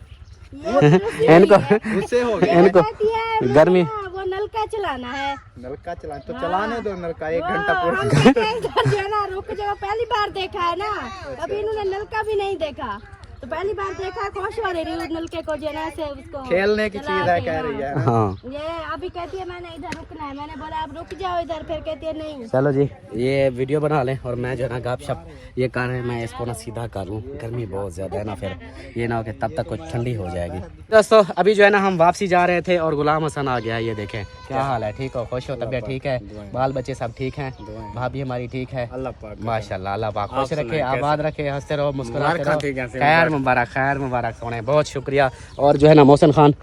इनको
गुस्से हो गए?
इनको
कहती है
गर्मी
वो नलका चलाना है।
नलका चलाए तो चलाने दो नलका, 1 घंटा पूरा।
हम कहते हैं इधर जो है ना, रुक जाओ, पहली बार देखा है ना, कभी इन्होंने नलका भी नहीं देखा, तो पहली बार देखा, खुश हो रही है नलके को जो है ना से उसको
खेलने की
चला
चीज है
के,
कह रही है ना?
हाँ
ये अभी कहती है मैंने इधर रुकना है, मैंने बोला आप रुक जाओ इधर, फिर कहती है नहीं।
चलो जी, ये वीडियो बना लें और मैं जो है ना गपशप ये कर रहे हैं, मैं इसको ना सीधा कर लूँ, गर्मी बहुत ज़्यादा है ना, फिर ये ना हो कि तब तक कुछ ठंडी हो जाएगी। दोस्तों अभी जो है ना हम वापसी जा रहे थे और गुलाम हसन आ गया है। ये देखें, क्या हाल है? ठीक हो? खुश हो? तबीयत ठीक है? बाल बच्चे सब ठीक हैं? भाभी हमारी ठीक है?
अल्लाह पाक
माशाल्लाह, अल्लाह पाक खुश रखे, आबाद रखे, हंसते रहो, मुस्कुराते
मुबारक ठीक है,
रहो। खैर मुबारक, खैर मुबारक सोने, बहुत शुक्रिया। और जो है ना मोहसिन खान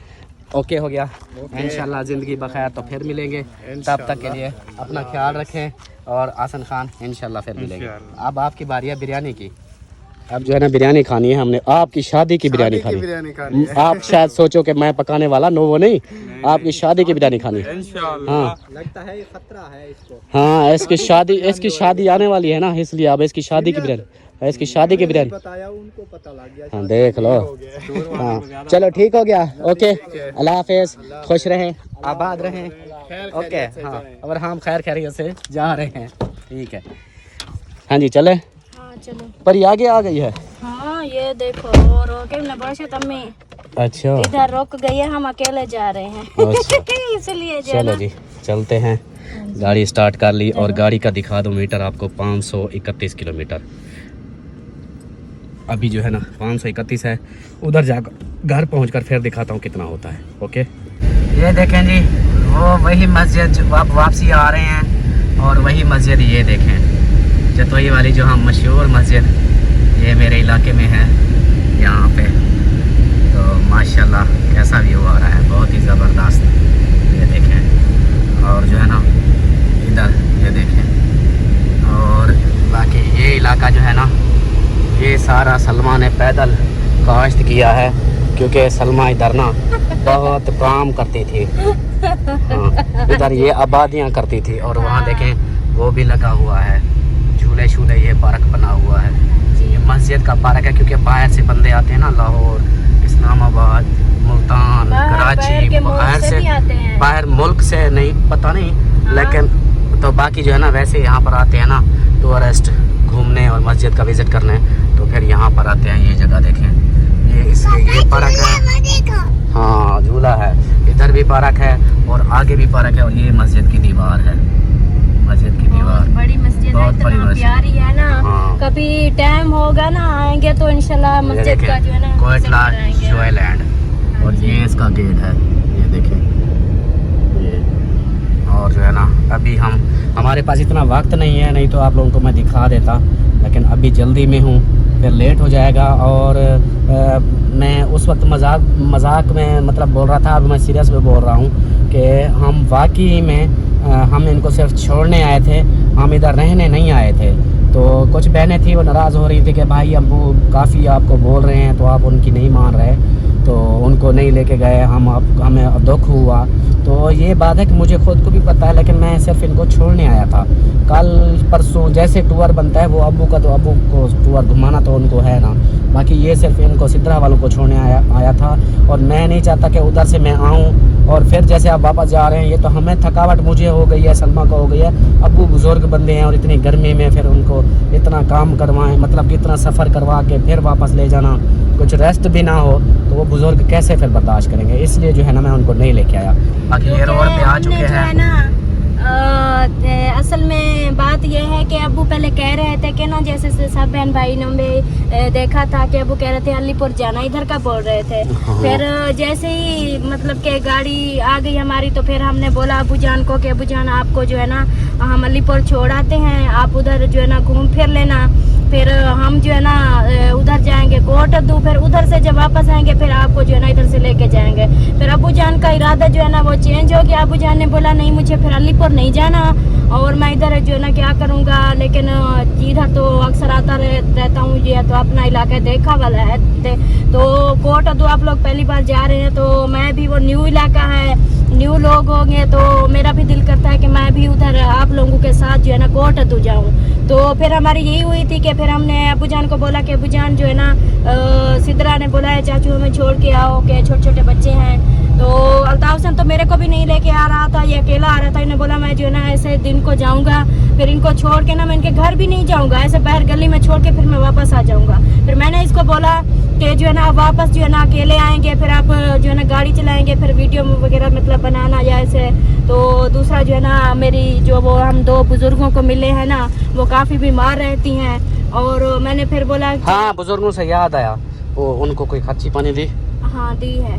ओके हो गया, इंशाल्लाह ज़िंदगी बखैर तो फिर मिलेंगे, तब तक के लिए अपना ख्याल रखें। और आसन खान इंशाल्लाह फिर मिलेंगे। अब आपकी बारी है बिरयानी की, अब जो है ना बिरयानी खानी है हमने, आपकी शादी की बिरयानी खानी है।
बिरयानी खानी है।
आप शायद सोचो कि मैं पकाने वाला, नो वो नहीं, आपकी शादी की बिरयानी खानी है। हाँ
लगता है ये खतरा है इसको।
हाँ, इसकी शादी आने वाली है ना, इसलिए अब इसकी शादी की बिरयानी, इसकी शादी की बिरयानी।
बताया उनको पता लग गया।
हाँ देख लो। हाँ चलो ठीक हो गया, ओके, अल्लाह हाफिज, खुश रहें, आबाद रहें, ओके। हाँ और हम खैर खैरियत से जा रहे हैं, ठीक है। हाँ जी चले,
हाँ चलो।
पर ये आगे आ गई है।
हाँ ये देखो, और रोके ना बड़े तम्मी
अच्छा
इधर रुक गई है, हम अकेले जा रहे हैं।
अच्छा।
इसलिए जो है
चलो
ना,
जी चलते हैं, गाड़ी स्टार्ट कर ली और गाड़ी का दिखा दो मीटर आपको, 531 किलोमीटर अभी जो है ना 531 है। उधर जाकर घर पहुंचकर फिर दिखाता हूँ कितना होता है, ओके। ये देखें जी, वो वही मस्जिद जो आप वापसी आ रहे हैं, और वही मस्जिद ये देखें, जतोई वाली जो हम मशहूर मस्जिद, ये मेरे इलाके में है यहाँ पे। तो माशाल्लाह कैसा व्यू आ रहा है, बहुत ही ज़बरदस्त, ये देखें। और जो है ना इधर ये देखें, और बाकी ये इलाका जो है ना, ये सारा सलमा ने पैदल काश्त किया है, क्योंकि सलमा इधर ना बहुत काम करती थी। हाँ, इधर ये आबादियाँ करती थी, और वहाँ देखें वो भी लगा हुआ है, झूले शूले, ये पार्क बना हुआ है, ये मस्जिद का पार्क है, क्योंकि बाहर से बंदे आते हैं ना, लाहौर, इस्लामाबाद, मुल्तान, कराची, बाहर से, बाहर मुल्क से नहीं, पता नहीं, लेकिन तो बाकी जो है ना वैसे यहाँ पर आते हैं ना टूरिस्ट घूमने और मस्जिद का विजिट करने, तो फिर यहाँ पर आते हैं। ये जगह देखें, ये इसलिए ये पार्क है, हाँ झूला है, इधर भी पार्क है और आगे भी पार्क है, और ये मस्जिद की दीवार है, मस्जिद की दीवार
बड़ी मस्जिद है,
बहुत बड़ी
इतना
मस्जिद।
प्यारी है ना।
हाँ।
कभी टाइम होगा ना, आएंगे तो इंशाल्लाह
ये
मस्जिद का जो है ना
देखें कोयटला
विजिट कराएंगे।
जॉयलैंड, और ये इसका गेट है, ये देखें ये। और जो है ना अभी हमारे पास इतना वक्त नहीं है, नहीं तो आप लोगों को मैं दिखा देता, लेकिन अभी जल्दी में हूँ, फिर लेट हो जाएगा। और मैं उस वक्त मजाक में मतलब बोल रहा था, अब मैं सीरियस में बोल रहा हूँ कि हम वाकई में हम इनको सिर्फ छोड़ने आए थे, हम इधर रहने नहीं आए थे। तो कुछ बहनें थी वो नाराज़ हो रही थी कि भाई हम वो काफ़ी आपको बोल रहे हैं तो आप उनकी नहीं मान रहे, तो उनको नहीं लेके गए, हमें दुख हुआ। तो ये बात है कि मुझे खुद को भी पता है, लेकिन मैं सिर्फ इनको छोड़ने आया था। कल परसों जैसे टूर बनता है वो अब्बू का, तो अब्बू को टूर घुमाना तो उनको है ना, बाकी ये सिर्फ इनको सिद्धरा वालों को छोड़ने आया था। और मैं नहीं चाहता कि उधर से मैं आऊँ और फिर जैसे आप वापस जा रहे हैं, ये तो हमें थकावट मुझे हो गई है, सलमा को हो गई है। अब्बू बुजुर्ग बंदे हैं और इतनी गर्मी में फिर उनको इतना काम करवाएं, मतलब कि इतना सफ़र करवा के फिर वापस ले जाना, कुछ रेस्ट भी ना हो तो वो बुजुर्ग कैसे फिर बर्दाश्त करेंगे। इसलिए जो है ना मैं उनको नहीं लेके आया। बाकी ये रोड पे आ चुके हैं।
असल में बात यह है कि अब्बू पहले कह रहे थे कि ना, जैसे सब बहन भाई ने देखा था कि अब्बू कह रहे थे अलीपुर जाना, इधर का बोल रहे थे। फिर जैसे ही मतलब कि गाड़ी आ गई हमारी, तो फिर हमने बोला अब्बू जान को कि अब्बू जान आपको जो है ना हम अलीपुर छोड़ आते हैं, आप उधर जो है ना घूम फिर लेना, फिर हम जो है ना उधर जाएंगे कोटद्दू, फिर उधर से जब वापस आएंगे फिर आपको जो है ना इधर से लेके जाएंगे। फिर अब्बू जान का इरादा जो है ना वो चेंज हो गया। अब्बू जान ने बोला नहीं मुझे फिर अलीपुर नहीं जाना और मैं इधर जो है ना क्या करूँगा, लेकिन इधर तो अक्सर आता रहता हूँ, ये तो अपना इलाका देखा वाला है। तो कोटद्दू आप लोग पहली बार जा रहे हैं, तो मैं भी, वो न्यू इलाका है, न्यू लोग होंगे, तो मेरा भी दिल करता है कि मैं भी उधर आप लोगों के साथ जो है ना कोटद्दू जाऊँ। तो फिर हमारी यही हुई थी कि फिर हमने अब्बू जान को बोला कि अब्बू जान जो है ना सिद्धरा ने बोला है चाचू हमें छोड़ के आओ कि छोटे छोटे बच्चे हैं। तो अल्ताफ हसन तो मेरे को भी नहीं लेके आ रहा था, ये अकेला आ रहा था। इन्हें बोला मैं जो है ना ऐसे दिन को जाऊंगा, फिर इनको छोड़ के ना मैं इनके घर भी नहीं जाऊंगा, ऐसे बाहर गली में छोड़ के फिर मैं वापस आ जाऊंगा। फिर मैंने इसको बोला कि जो है ना वापस जो है ना अकेले आएंगे, फिर आप जो है ना गाड़ी चलाएंगे, फिर वीडियो वगैरह मतलब बनाना या ऐसे। तो दूसरा जो है ना मेरी जो वो हम दो बुजुर्गों को मिले हैं ना, वो काफ़ी बीमार रहती हैं, और मैंने फिर बोला
हाँ बुजुर्गों से याद आया, वो उनको कोई खर्ची पानी दी?
हाँ दी है,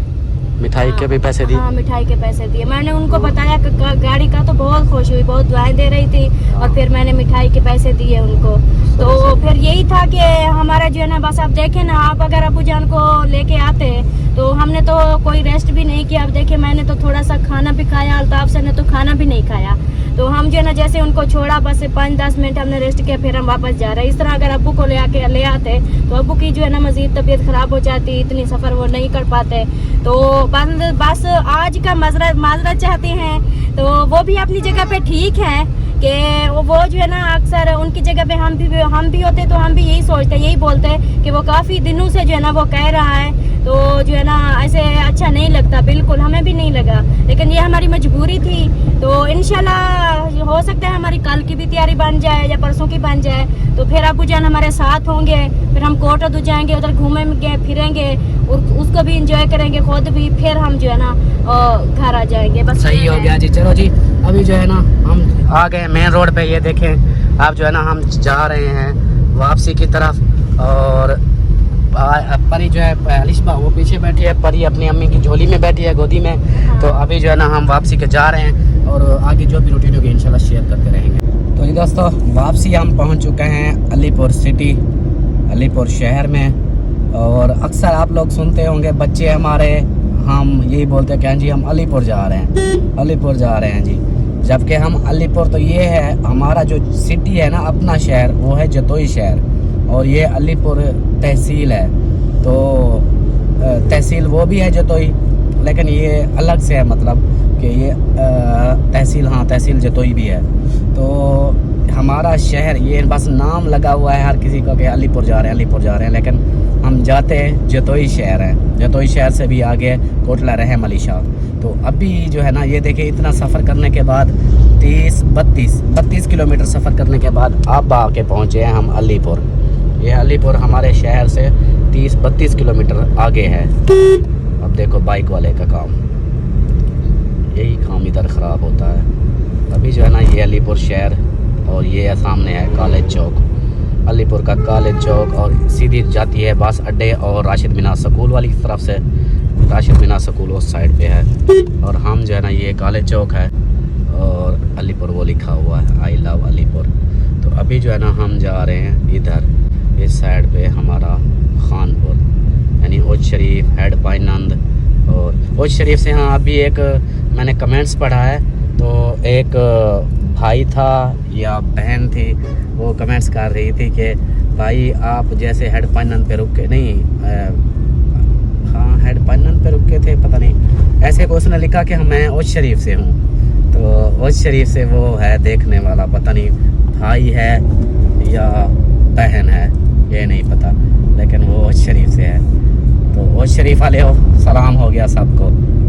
मिठाई के भी पैसे दिए?
हाँ मिठाई के पैसे दिए। मैंने उनको बताया कि गाड़ी का, तो बहुत खुश हुई, बहुत दुआएं दे रही थी, और फिर मैंने मिठाई के पैसे दिए उनको। तो फिर यही था कि हमारा जो है ना बस आप देखें ना, आप अगर अब्बू जान को लेके आते तो हमने तो कोई रेस्ट भी नहीं किया। अब देखिए मैंने तो थोड़ा सा खाना भी खाया, अल्ताफ से ने तो खाना भी नहीं खाया। तो हम जो है ना जैसे उनको छोड़ा बस 5-10 मिनट हमने रेस्ट किया, फिर हम वापस जा रहे हैं। इस तरह अगर अब्बू को ले आते तो अब्बू की जो है ना मजीद तबीयत ख़राब हो जाती, इतनी सफ़र वो नहीं कर पाते। तो बस आज का माजरत चाहते हैं, तो वो भी अपनी जगह पे ठीक है कि वो जो है ना अक्सर उनकी जगह पे हम भी होते तो हम भी यही सोचते, यही बोलते कि वो काफ़ी दिनों से जो है ना वो कह रहा है, तो जो है ना ऐसे अच्छा नहीं लगता, बिल्कुल हमें भी नहीं लगा, लेकिन ये हमारी मजबूरी थी। तो इंशाल्लाह हो सकता है हमारी कल की भी तैयारी बन जाए या परसों की बन जाए, तो फिर अब्बू जान हमारे साथ होंगे, फिर हम कोटद्दू जाएंगे, उधर घूमेंगे फिरेंगे और उसको भी इंजॉय करेंगे खुद भी, फिर हम जो है ना घर आ जाएंगे। बस
सही हो गया जी। चलो जी अभी जो है ना हम आ गए मेन रोड पे, ये देखें आप जो है ना हम जा रहे हैं वापसी की तरफ, और परी जो है अलिशबा वो पीछे बैठी है, परी अपनी अम्मी की झोली में बैठी है गोदी में। तो अभी जो है ना हम वापसी के जा रहे हैं और आगे जो भी रूटीन होगी इंशाल्लाह शेयर करते रहेंगे। तो जी दोस्तों वापसी हम पहुंच चुके हैं अलीपुर सिटी, अलीपुर शहर में। और अक्सर आप लोग सुनते होंगे बच्चे हमारे, हम यही बोलते हैं कि हाँ जी हम अलीपुर जा रहे हैं, अलीपुर जा रहे हैं जी, जबकि हम अलीपुर तो ये है हमारा जो सिटी है ना अपना शहर, वो है जतोई शहर, और ये अलीपुर तहसील है। तो तहसील वो भी है जतोई, लेकिन ये अलग से है, मतलब कि ये तहसील, हाँ तहसील जतोई भी है। तो हमारा शहर ये बस नाम लगा हुआ है हर किसी का कि अलीपुर जा रहे हैं, अलीपुर जा रहे हैं, लेकिन हम जाते हैं जतोई शहर है। जतोई शहर से भी आगे कोटला रहम अली शाह। तो अभी जो है ना ये देखिए इतना सफ़र करने के बाद 32 किलोमीटर सफ़र करने के बाद अब आके पहुँचे हैं हम अलीपुर। ये अलीपुर हमारे शहर से 32 किलोमीटर आगे है। अब देखो बाइक वाले का काम, यही काम इधर ख़राब होता है। अभी जो है ना ये अलीपुर शहर, और ये सामने है कॉलेज चौक, अलीपुर का कॉलेज चौक, और सीधी जाती है बस अड्डे और राशिद मीनार स्कूल वाली तरफ से। राशिद मीनार स्कूल उस साइड पे है, और हम जो है ना ये कॉलेज चौक है और अलीपुर वो लिखा हुआ है आई लव अलीपुर। तो अभी जो है ना हम जा रहे हैं इधर इस साइड पे हमारा खानपुर यानी ओज शरीफ, हेड पाइनंद। और ओज शरीफ से हाँ अभी एक मैंने कमेंट्स पढ़ा है, तो एक भाई था या बहन थी वो कमेंट्स कर रही थी कि भाई आप जैसे हेड पाइनंद पे रुक के नहीं, हाँ हेड पाइनंद पे रुके थे पता नहीं, ऐसे को उसने लिखा कि मैं ओज शरीफ से हूँ, तो ओज शरीफ से वो है देखने वाला, पता नहीं भाई है या बहन है ये नहीं पता, लेकिन वो ओज शरीफ से है। तो ओज शरीफ वाले हो, सलाम हो गया सबको।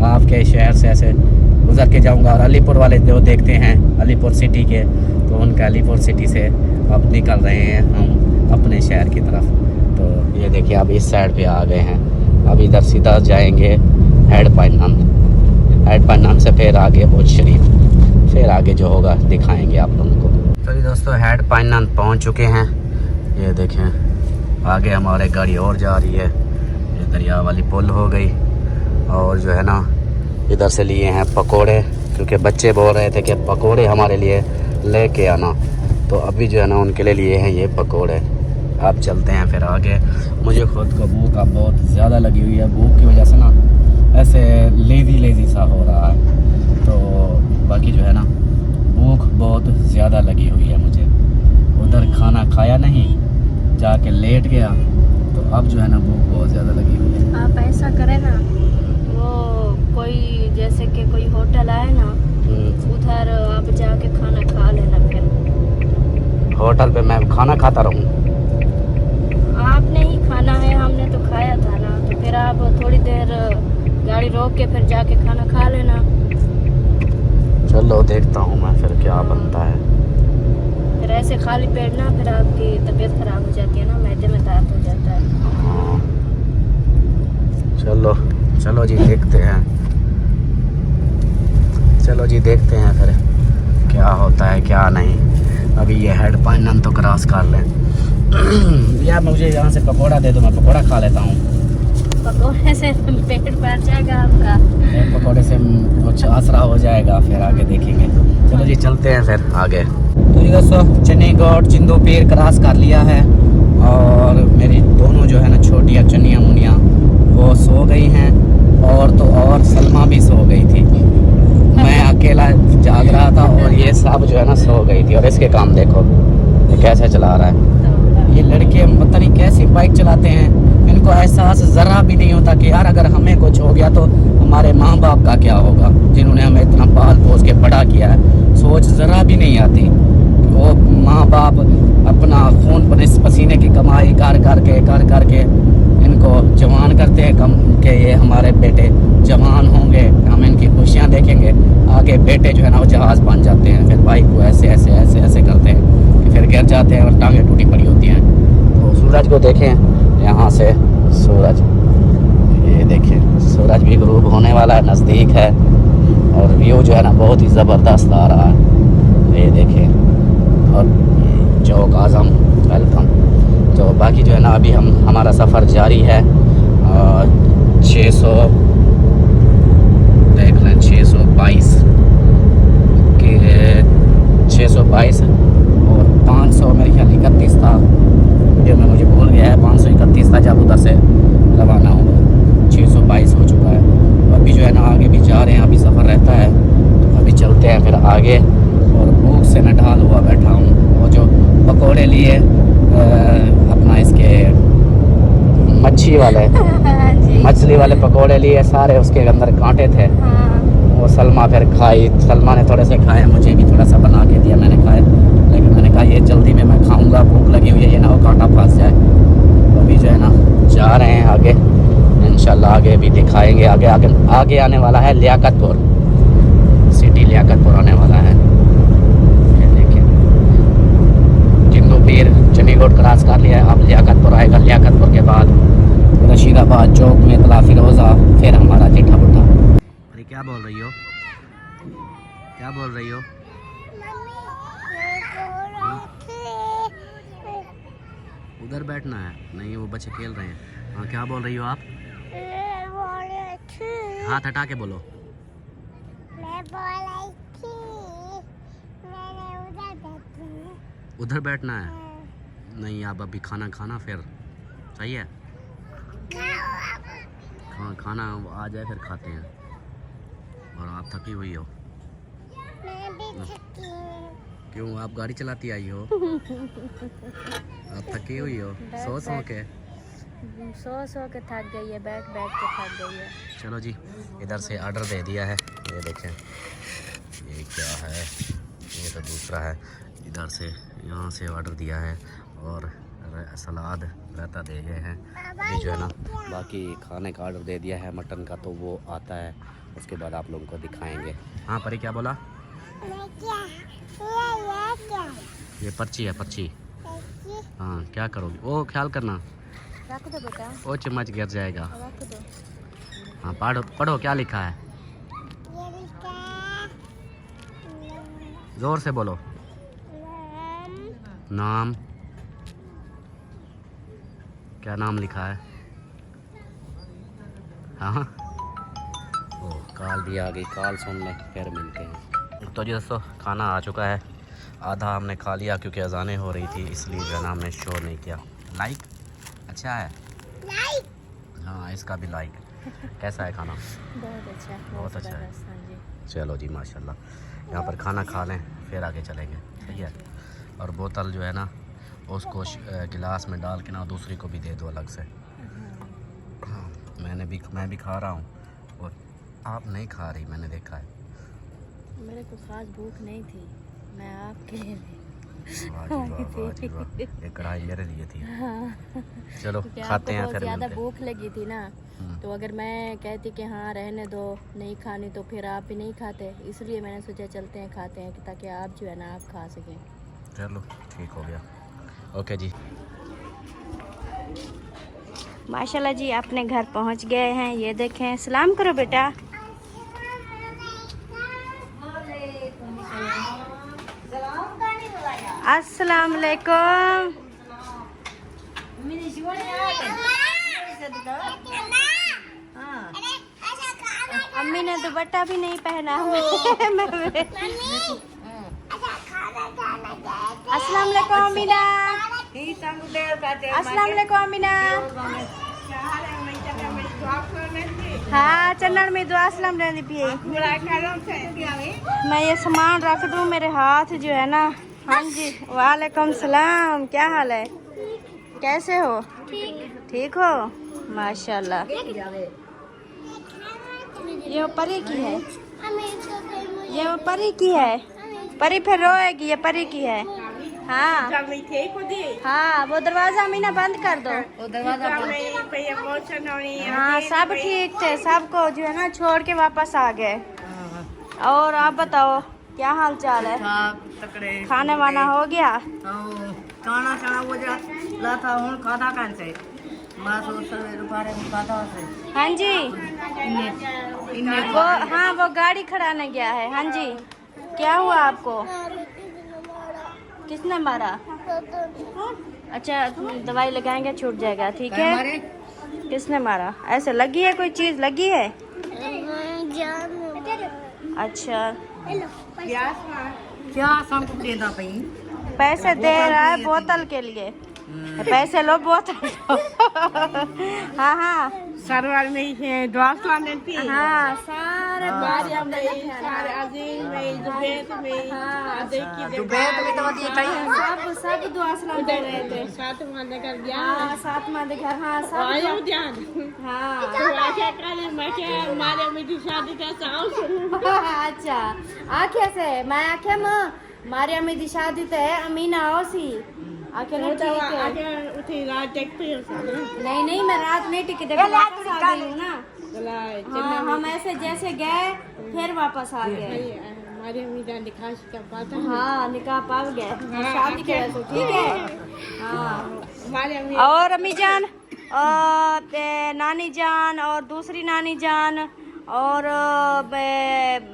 आपके शहर से ऐसे गुजर के जाऊंगा, और अलीपुर वाले जो देखते हैं अलीपुर सिटी के, तो उनका अलीपुर सिटी से अब निकल रहे हैं हम अपने शहर की तरफ। तो ये देखिए अब इस साइड पे आ गए हैं, अब इधर सीधा जाएंगे हेड पाइनम से फिर आगे ओज शरीफ, फिर आगे जो होगा दिखाएंगे आप लोगों को। चलिए दोस्तों हेड पाइनम पहुंच चुके हैं। ये देखें आगे हमारे गाड़ी और जा रही है, ये दरिया वाली पुल हो गई। और जो है ना इधर से लिए हैं पकोड़े, क्योंकि बच्चे बोल रहे थे कि पकोड़े हमारे लिए लेके आना, तो अभी जो है ना उनके लिए लिए हैं ये पकोड़े। आप चलते हैं फिर आगे। मुझे खुद को भूख अब बहुत ज़्यादा लगी हुई है, भूख की वजह से ना ऐसे लेज़ी सा हो रहा है। तो बाकी जो है ना भूख बहुत ज़्यादा लगी हुई है मुझे, उधर खाना खाया नहीं, जाके लेट गया, तो अब जो है ना भूख बहुत ज़्यादा लगी हुई है।
आप ऐसा करें ना, वो कोई जैसे कि कोई होटल आए ना, उधर आप जाके खाना खा लेना। फिर
होटल पे मैं खाना खाता रहूँ?
आपने ही खाना है, हमने तो खाया था ना, तो फिर आप थोड़ी देर गाड़ी रोक के फिर जाके खाना खा लेना।
चलो देखता हूँ मैं फिर क्या बनता है।
फिर ऐसे खाली पेट ना फिर आपकी तबीयत खराब हो जाती है ना, मैदे में दर्द हो जाता है।
हाँ। चलो जी देखते हैं, चलो जी देखते हैं फिर क्या होता है क्या नहीं। अभी ये हेड पाइनम तो क्रॉस कर लें। यार मुझे यहाँ से पकोड़ा दे दो, मैं पकोड़ा खा लेता हूँ।
पकोड़े से पेट भर जाएगा आपका।
पकोड़े से कुछ आसरा हो जाएगा, फिर आगे देखेंगे। चलो जी चलते हैं फिर आगे। तो ये दोस्तों चन्नीगढ़ जिंदू पीर क्रॉस कर लिया है, और मेरी दोनों जो है ना छोटियाँ चन्नियाँ मुनियाँ वो सो गई हैं, और तो और सलमा भी सो गई थी। मैं अकेला जाग रहा था और ये सब जो है ना सो गई थी। और इसके काम देखो ये कैसे चला रहा है। ये लड़के पता नहीं कैसी बाइक चलाते हैं, इनको एहसास ज़रा भी नहीं होता कि यार अगर हमें कुछ हो गया तो हमारे माँ बाप का क्या होगा, जिन्होंने हमें इतना पाल पोस के बड़ा किया है। सोच ज़रा भी नहीं आती कि वो माँ बाप अपना खून पसीने की कमाई कर करके इनको जवान करते हैं, कम के ये हमारे बेटे जवान होंगे, हम इनकी खुशियाँ देखेंगे, आगे बेटे जो है ना वो जहाज़ बन जाते हैं, फिर बाइक को ऐसे करते हैं कि फिर गिर जाते हैं और टांगें टूटी पड़ी होती हैं। तो सूरज को देखें यहाँ से, सूरज ये देखें सूरज भी ग्रूब होने वाला है, नज़दीक है, और व्यू जो है ना बहुत ही ज़बरदस्त आ रहा है। ये देखें, और चौक आज़म वेलकम। तो बाकी जो है ना अभी हमारा सफ़र जारी है। 600 देख लें 622 के 622 और 500 मेरे ख्याल 31 था, वीडियो में मुझे बोल गया है 531 था जब उधर से रवाना हुआ। 622 हो चुका है। तो अभी जो है ना आगे भी जा रहे हैं, अभी सफ़र रहता है, तो अभी चलते हैं फिर आगे। और भूख से नढाल हुआ बैठा हूँ। वो जो पकोड़े लिए अपना इसके मछली वाले पकोड़े लिए, सारे उसके अंदर कांटे थे। वो सलमा फिर खाई, सलमा ने थोड़े से खाए, मुझे भी थोड़ा सा बना के दिया, मैंने खाए, लेकिन मैंने कहा ये जल्दी में मैं खाऊंगा, भूख लगी हुई है, ये ना वो कांटा फंस जाए। तो अभी जो है ना जा रहे हैं आगे, इंशाल्लाह आगे भी दिखाएंगे। आगे आने वाला है लियाकतपुर सिटी, लियाकतपुर आने वाला है। पीर चन्नीगढ़ क्रॉस कर लिया है, अब लियाकतपुर आएगा। लियाकतपुर के बाद रशीदाबाद, चौक में तला फिरोज़ा, फिर हमारा चिट्ठा पुट्ठा। अरे क्या बोल रही हो, क्या बोल रही हो? उधर बैठना है? नहीं वो बच्चे खेल रहे हैं। हाँ क्या बोल रही हो आप? हाथ हटा के बोलो। उधर बैठना है? नहीं आप अभी खाना फिर सही है, खाना आ जाए फिर खाते हैं। और आप थकी हुई हो?
मैं भी थकी हूँ।
क्यों, आप गाड़ी चलाती आई हो? आप थकी हुई हो सो के?
सो के थक गई है, बैठ बैठ के थक गई है।
चलो जी, इधर से ऑर्डर दे दिया है, ये देखें ये क्या है, ये तो दूसरा है। इधर से यहाँ से ऑर्डर दिया है और सलाद रायता दे गए हैं। अभी जो है ना बाकी खाने का ऑर्डर दे दिया है मटन का, तो वो आता है उसके बाद आप लोगों को दिखाएंगे। हाँ परी क्या बोला? ये पर्ची है, पर्ची। हाँ क्या करोगे? वो ख्याल करना,
रख दो बेटा,
वो चम्मच गिर जाएगा।
रख दो।
हाँ पढ़ो पढ़ो, क्या लिखा है? जोर से बोलो। नाम, क्या नाम लिखा है? हाँ ओ कॉल भी आ गई, कॉल सुन लें फिर मिलते हैं। तो जी दोस्तों खाना आ चुका है, आधा हमने खा लिया क्योंकि अजानें हो रही थी, इसलिए जो है ना हमने शो नहीं किया। लाइक अच्छा है, हाँ इसका भी लाइक। कैसा है खाना?
बहुत अच्छा,
बहुत अच्छा है।
हाँ जी।
चलो जी माशाल्लाह, यहाँ पर खाना खा लें फिर आगे चलेंगे, ठीक है। और बोतल जो है ना उसको गिलास में डाल के ना दूसरी को भी दे दो अलग से। हाँ मैं भी खा रहा हूँ और आप नहीं खा रही, मैंने देखा है।
मेरे को खास भूख नहीं थी, मैं आपके लिए
वाह जी वाह, वाह जी वाह, ये कढ़ाई मेरे लिए थी।
हाँ।
चलो
क्योंकि
खाते हैं
आपको
फिर
ज़्यादा
मिलते हैं।
भूख लगी थी ना, तो अगर मैं कहती कि हाँ रहने दो नहीं खानी, तो फिर आप भी नहीं खाते, इसलिए मैंने सोचा चलते हैं खाते हैं, ताकि आप जो है ना आप खा सकें।
चलो ठीक हो गया, ओके जी।
माशाल्लाह जी अपने घर पहुंच गए हैं, ये देखें। सलाम करो बेटा। अस्सलाम वालेकुम। अम्मी ने दुपट्टा भी नहीं पहना हुआ। अस्सलाम वालेकुम अमीना। अस्सलाम वालेकुम अमीना। हाँ चन्नड़ में दुआ सलाम रहनी पिए। मैं ये सामान रख दूँ, मेरे हाथ जो है ना। हाँ जी वालेकुम सलाम, क्या हाल है, कैसे हो? ठीक हो माशाल्लाह। ये परी की है, ये वो परी की है, परी फिर रोएगी, ये परी की है। हाँ हाँ वो दरवाजा अमीना बंद कर दो, वो दरवाजा हाँ सब ठीक थे, सबको जो है ना छोड़ के वापस आ गए। और आप बताओ क्या हाल चाल है? खाने वाना हो गया?
खाना खाना वो जा था हूँ खाधा कौन से बस उस रुपारे में खाधा से।
हाँ जी वो हाँ वो गाड़ी खड़ाने गया है। हाँ जी क्या हुआ आपको? किसने मारा? अच्छा दवाई लगाएंगे छूट जाएगा, ठीक है। किसने मारा? ऐसे लगी है, कोई चीज लगी है? अच्छा
क्या सब देता पई
पैसे दे रहा है बोतल के लिए, पैसे लो बोतल। हाँ हाँ
सरवर में दोस्त देती है।
हाँ सारे
मारिया में, सारे अजीम में, जुबैद में,
दुबैत में तो दी पई
सब दुआ सलाम दे रहे थे।
साथ में कर गया।
हाँ साथ में देखा। हाँ सब
आया ध्यान।
हाँ
तो आके करे मैं के मारिया में की शादी का साउस।
अच्छा आखे से मैं आखे मारिया में दी शादी ते अमीना ओसी आखे नहीं ठीक है।
आके उठी रात टेक पे
नहीं नहीं मैं रात नहीं टिकी, देखो वापस आ गई हूँ ना। हाँ हम ऐसे जैसे गए फिर वापस आ गए।
मारिया में दिखा का पता।
हाँ निकाह पाल गए शादी के वजह से, ठीक है। हाँ
मारिया में
और अम्मी जान और नानी जान और दूसरी नानी जान और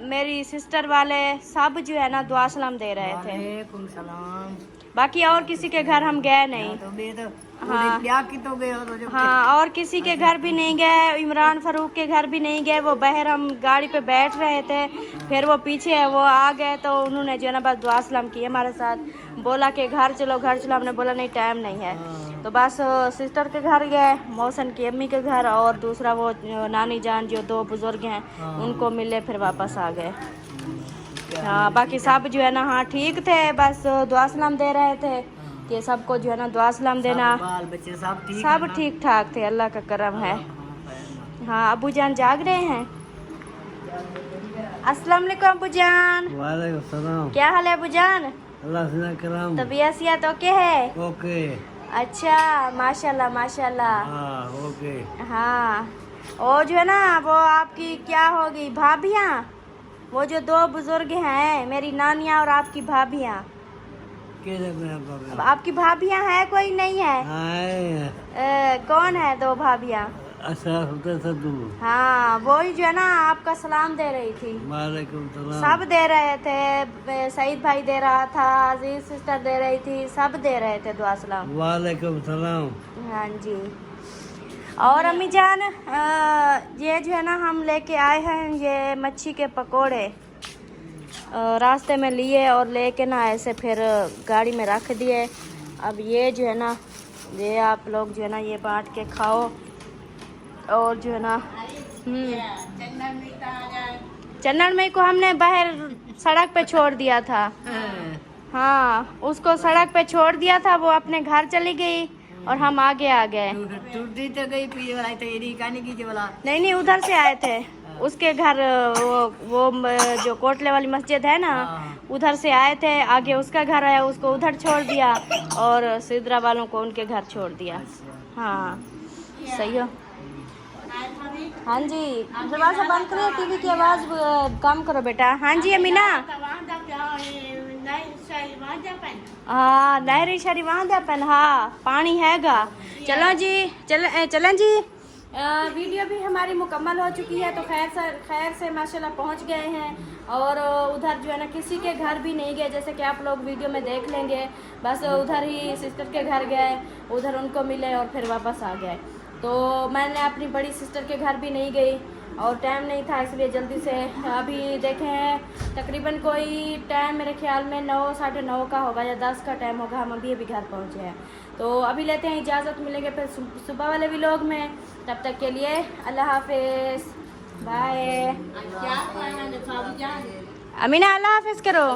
मेरी सिस्टर वाले सब जो है ना दुआ सलाम दे रहे थे।
वालेकुम सलाम।
बाकी और किसी के घर हम गए नहीं।
तो बे तो
हाँ
ब्याह की तो गए हो तो जो
हाँ और किसी के घर भी नहीं गए, इमरान फारूक के घर भी नहीं गए। वो बाहर हम गाड़ी पे बैठ रहे थे, फिर वो पीछे है वो आ गए, तो उन्होंने जो है ना बस दुआ सलाम किए हमारे साथ, बोला कि घर चलो घर चलो। हमने बोला नहीं टाइम नहीं है, तो बस सिस्टर के घर गए, मौसन की अम्मी के घर, और दूसरा वो नानी जान जो दो बुजुर्ग हैं उनको मिले, फिर वापस आ गए। हाँ बाकी सब जो है ना हाँ ठीक थे, बस दुआ सलाम दे रहे थे। कि सबको जो है ना दुआ सलाम देना।
बाल बच्चे सब ठीक
सब ठीक ठाक थे, अल्लाह का करम है। हाँ, अबू जान जाग रहे हैं। अस्सलाम वालेकुम अबू जान।
वालेकुम सलाम।
क्या हाल है अबू जान?
अल्लाह से करम।
तबीयत सियात ओके है?
ओके।
अच्छा, माशाल्लाह माशाल्लाह।
हाँ ओके।
हाँ, और जो है ना वो आपकी क्या होगी भाभियाँ, वो जो दो बुजुर्ग हैं, मेरी नानियाँ और आपकी भाभियाँ। अब आपकी भाभियाँ है कोई नहीं है? कौन है दो भाभियाँ? हाँ, वही जो है ना आपका सलाम दे रही थी।
वालेकुम सलाम।
सब दे रहे थे, सईद भाई दे रहा था, अजीज सिस्टर दे रही थी, सब दे रहे थे दुआ सलाम।
वालेकुम सलाम।
हाँ जी। और अम्मी जान, ये जो है ना हम लेके आए हैं ये मच्छी के पकोड़े, रास्ते में लिए और लेके ना ऐसे फिर गाड़ी में रख दिए। अब ये जो है ना ये आप लोग जो है ना ये बांट के खाओ। और जो है ना चन्नन मई को हमने बाहर सड़क पे छोड़ दिया था। हाँ, उसको सड़क पे छोड़ दिया था, वो अपने घर चली गई और हम आगे आ गए।
टूटी तो गई पीछे वाला तो ये कानी की वाला।
नहीं, उधर से आए थे उसके घर, वो जो कोटले वाली मस्जिद है ना, उधर से आए थे। आगे उसका घर है, उसको उधर छोड़ दिया और सिद्रा वालों को उनके घर छोड़ दिया। हाँ सही हो। हाँ जी, दरवाजा बंद करो, टीवी की आवाज़ कम करो बेटा। हाँ जी अमीना। हाँ, नहरी शरी वहाँ जापन। हाँ, पानी हैगा। चलो जी, चलें जी। वीडियो भी हमारी मुकम्मल हो चुकी है, तो खैर से माशाल्लाह पहुँच गए हैं। और उधर जो है ना किसी के घर भी नहीं गए, जैसे कि आप लोग वीडियो में देख लेंगे। बस उधर ही सिस्टर के घर गए, उधर उनको मिले और फिर वापस आ गए। तो मैंने अपनी बड़ी सिस्टर के घर भी नहीं गई और टाइम नहीं था, इसलिए जल्दी से अभी देखें तकरीबन कोई टाइम मेरे ख्याल में 9 साढ़े 9 का होगा या 10 का टाइम होगा। हम अभी घर पहुंचे हैं, तो अभी लेते हैं इजाज़त। मिलेंगे फिर सुबह वाले व्लॉग में। तब तक के लिए अल्लाह हाफिज़, बाय। अमीना अल्लाह हाफिज़ करो।